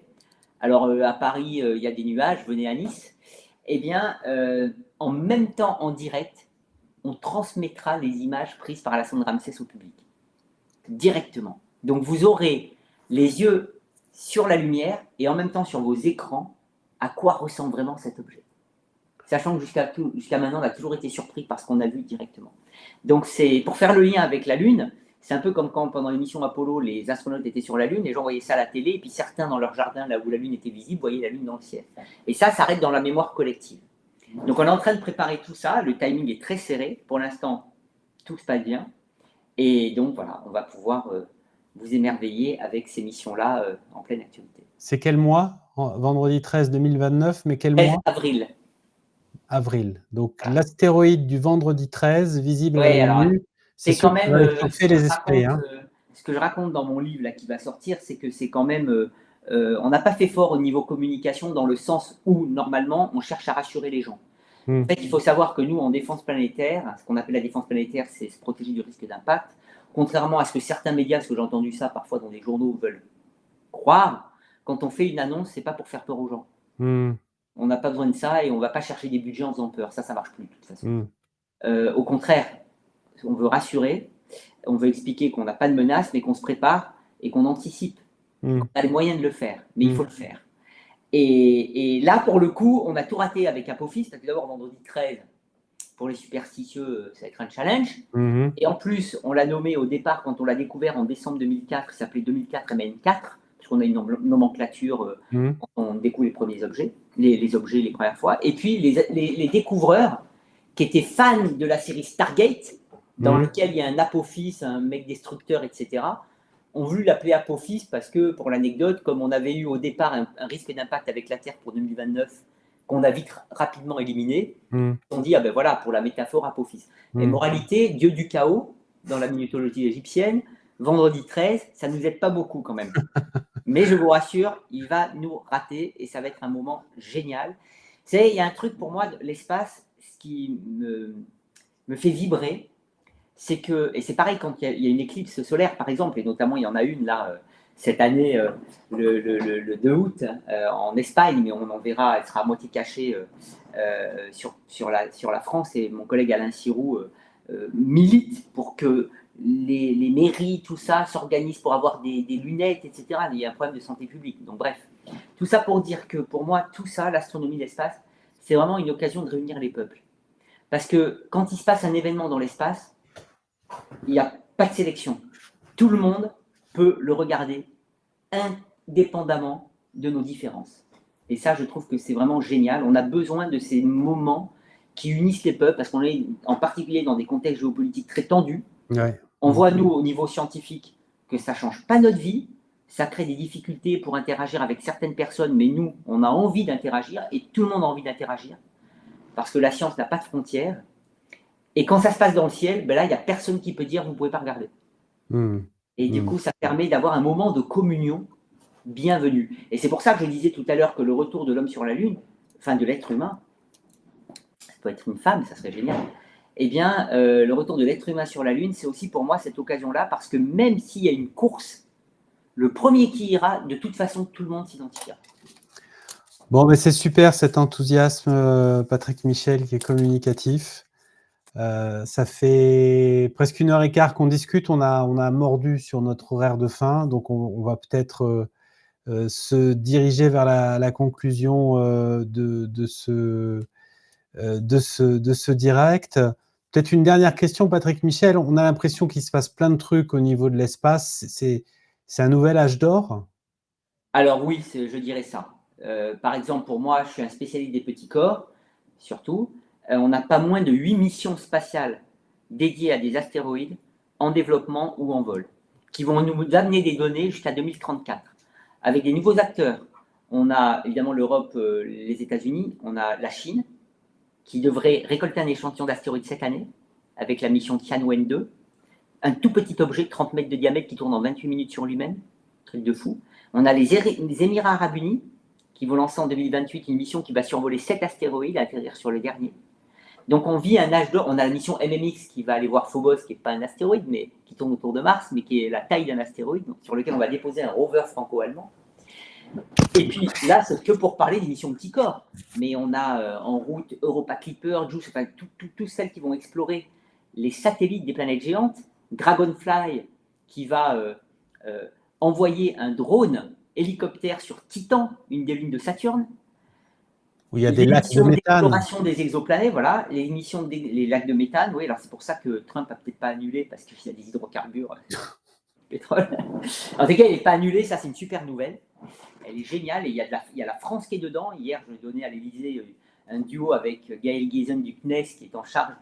alors à Paris, il y a des nuages, venez à Nice, en même temps, en direct, on transmettra les images prises par la sonde Ramsès au public, directement. Donc vous aurez les yeux sur la lumière et en même temps sur vos écrans à quoi ressemble vraiment cet objet. Sachant que jusqu'à maintenant, on a toujours été surpris par ce qu'on a vu directement. Donc c'est pour faire le lien avec la Lune, c'est un peu comme quand pendant l'émission Apollo, les astronautes étaient sur la Lune, les gens voyaient ça à la télé, et puis certains dans leur jardin, là où la Lune était visible, voyaient la Lune dans le ciel. Et ça reste dans la mémoire collective. Donc on est en train de préparer tout ça, le timing est très serré, pour l'instant tout se passe bien, et donc voilà, on va pouvoir vous émerveiller avec ces missions-là en pleine actualité. C'est quel mois? Vendredi 13 2029, mais quel 13 mois? avril. Avril. Donc Voilà. l'astéroïde du vendredi 13, visible à Ouais, l'œil alors nu, c'est c'est sûr quand qu'il même va chauffer les esprits. Hein. ce que je raconte dans mon livre là, qui va sortir, c'est que c'est quand même, on n'a pas fait fort au niveau communication dans le sens où normalement on cherche à rassurer les gens. En fait, il faut savoir que nous, en défense planétaire, ce qu'on appelle la défense planétaire, c'est se protéger du risque d'impact. Contrairement à ce que certains médias, parce que j'ai entendu ça parfois dans des journaux, veulent croire, quand on fait une annonce, c'est pas pour faire peur aux gens. On n'a pas besoin de ça et on ne va pas chercher des budgets en faisant peur. Ça marche plus de toute façon. Au contraire, on veut rassurer, on veut expliquer qu'on n'a pas de menace, mais qu'on se prépare et qu'on anticipe. On a les moyens de le faire, mais il faut le faire. Et là, pour le coup, on a tout raté avec Apophis. Tout d'abord, vendredi 13, pour les superstitieux, ça va être un challenge. Et en plus, on l'a nommé au départ, quand on l'a découvert en décembre 2004, il s'appelait 2004 MN4, puisqu'on a une nomenclature quand on découvre les premiers objets, les objets les premières fois. Et puis, les découvreurs, qui étaient fans de la série Stargate, dans lequel il y a un Apophis, un mec destructeur, etc., ont voulu l'appeler Apophis parce que, pour l'anecdote, comme on avait eu au départ un risque d'impact avec la Terre pour 2029, qu'on a vite rapidement éliminé, on dit, ah ben voilà, pour la métaphore Apophis. Et moralité, dieu du chaos, dans la mythologie égyptienne, vendredi 13, ça ne nous aide pas beaucoup quand même. Mais je vous rassure, il va nous rater et ça va être un moment génial. Il y a un truc pour moi, l'espace, ce qui me fait vibrer, c'est que, et c'est pareil quand il y a une éclipse solaire par exemple, et notamment il y en a une là cette année, le 2 août, en Espagne, mais on en verra, elle sera à moitié cachée sur la France, et mon collègue Alain Sirou milite pour que les mairies, tout ça, s'organisent pour avoir des lunettes, etc. Il y a un problème de santé publique. Donc bref, tout ça pour dire que pour moi, tout ça, l'astronomie, l'espace, c'est vraiment une occasion de réunir les peuples. Parce que quand il se passe un événement dans l'espace, il n'y a pas de sélection. Tout le monde peut le regarder indépendamment de nos différences. Et ça, je trouve que c'est vraiment génial. On a besoin de ces moments qui unissent les peuples, parce qu'on est en particulier dans des contextes géopolitiques très tendus. Ouais. On voit, nous, au niveau scientifique, que ça ne change pas notre vie, ça crée des difficultés pour interagir avec certaines personnes, mais nous, on a envie d'interagir, et tout le monde a envie d'interagir, parce que la science n'a pas de frontières. Et quand ça se passe dans le ciel, ben là, il n'y a personne qui peut dire « vous ne pouvez pas regarder ». Et du coup, ça permet d'avoir un moment de communion bienvenue. Et c'est pour ça que je disais tout à l'heure que le retour de l'homme sur la Lune, enfin de l'être humain, ça peut être une femme, ça serait génial, eh bien, le retour de l'être humain sur la Lune, c'est aussi pour moi cette occasion-là, parce que même s'il y a une course, le premier qui ira, de toute façon, tout le monde s'identifiera. Bon, mais c'est super cet enthousiasme, Patrick Michel, qui est communicatif. Ça fait presque 1h15 qu'on discute, on a mordu sur notre horaire de fin, donc on va peut-être se diriger vers la conclusion de ce direct. Peut-être une dernière question, Patrick Michel. On a l'impression qu'il se passe plein de trucs au niveau de l'espace. C'est un nouvel âge d'or? Alors oui, je dirais ça. Par exemple, pour moi, je suis un spécialiste des petits corps, surtout. On n'a pas moins de 8 missions spatiales dédiées à des astéroïdes en développement ou en vol, qui vont nous amener des données jusqu'à 2034, avec des nouveaux acteurs. On a évidemment l'Europe, les États-Unis, on a la Chine, qui devrait récolter un échantillon d'astéroïdes cette année, avec la mission Tianwen-2, un tout petit objet de 30 mètres de diamètre qui tourne en 28 minutes sur lui-même, truc de fou. On a les Émirats Arabes Unis, qui vont lancer en 2028 une mission qui va survoler 7 astéroïdes, atterrir sur le dernier. Donc on vit un âge d'or. On a la mission MMX qui va aller voir Phobos, qui n'est pas un astéroïde, mais qui tourne autour de Mars, mais qui est la taille d'un astéroïde, donc sur lequel on va déposer un rover franco-allemand. Et puis là, c'est que pour parler des missions petits corps. Mais on a en route Europa Clipper, JUICE, enfin toutes celles qui vont explorer les satellites des planètes géantes, Dragonfly qui va envoyer un drone hélicoptère sur Titan, une des lunes de Saturne. Où il y a des lacs de méthane. L'exploration des exoplanètes, voilà, les lacs de méthane, oui, alors c'est pour ça que Trump n'a peut-être pas annulé, parce qu'il y a des hydrocarbures, pétrole. En tout cas, il n'est pas annulé, ça c'est une super nouvelle. Elle est géniale, et il y a la France qui est dedans. Hier, je donnais à l'Élysée un duo avec Gaël Guézen du CNES, qui est en charge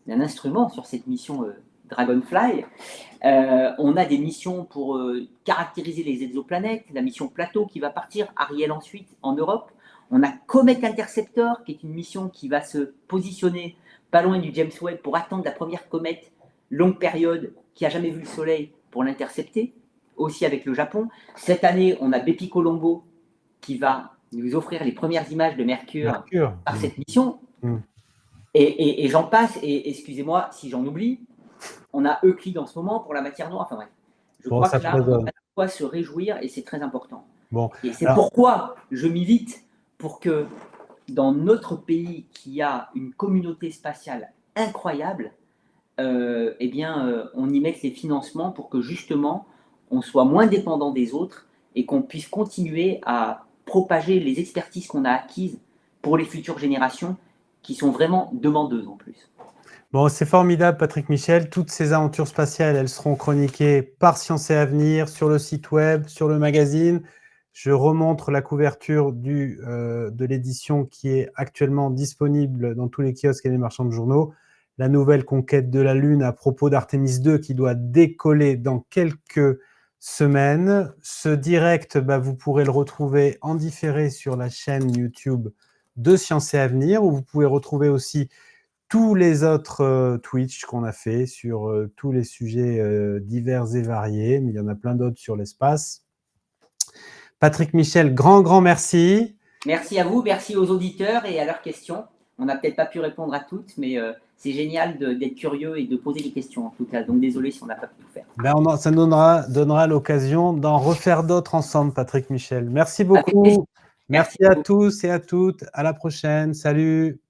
d'un instrument sur cette mission Dragonfly. On a des missions pour caractériser les exoplanètes, la mission Plateau qui va partir, Ariel ensuite en Europe. On a Comet Interceptor, qui est une mission qui va se positionner pas loin du James Webb pour attendre la première comète longue période qui n'a jamais vu le Soleil pour l'intercepter, aussi avec le Japon. Cette année, on a Bepi Colombo qui va nous offrir les premières images de Mercure. Par cette mission. Et j'en passe, et excusez-moi si j'en oublie, on a Euclide en ce moment pour la matière noire. Enfin bref, je crois que là, on a de quoi se réjouir et c'est très important. Et c'est pourquoi je milite pour que dans notre pays qui a une communauté spatiale incroyable, eh bien, on y mette les financements pour que justement on soit moins dépendant des autres et qu'on puisse continuer à propager les expertises qu'on a acquises pour les futures générations qui sont vraiment demandeuses en plus. Bon, c'est formidable, Patrick Michel. Toutes ces aventures spatiales, elles seront chroniquées par Science et Avenir, sur le site web, sur le magazine. Je remontre la couverture de l'édition qui est actuellement disponible dans tous les kiosques et les marchands de journaux. La nouvelle conquête de la Lune à propos d'Artemis 2 qui doit décoller dans quelques semaines. Ce direct, vous pourrez le retrouver en différé sur la chaîne YouTube de Science et Avenir, où vous pouvez retrouver aussi tous les autres Twitch qu'on a fait sur tous les sujets divers et variés, mais il y en a plein d'autres sur l'espace. Patrick Michel, grand merci. Merci à vous, merci aux auditeurs et à leurs questions. On n'a peut-être pas pu répondre à toutes, mais c'est génial d'être curieux et de poser des questions en tout cas. Donc désolé si on n'a pas pu tout faire. Ça nous donnera l'occasion d'en refaire d'autres ensemble, Patrick Michel. Merci beaucoup. Merci à tous et à toutes. À la prochaine. Salut.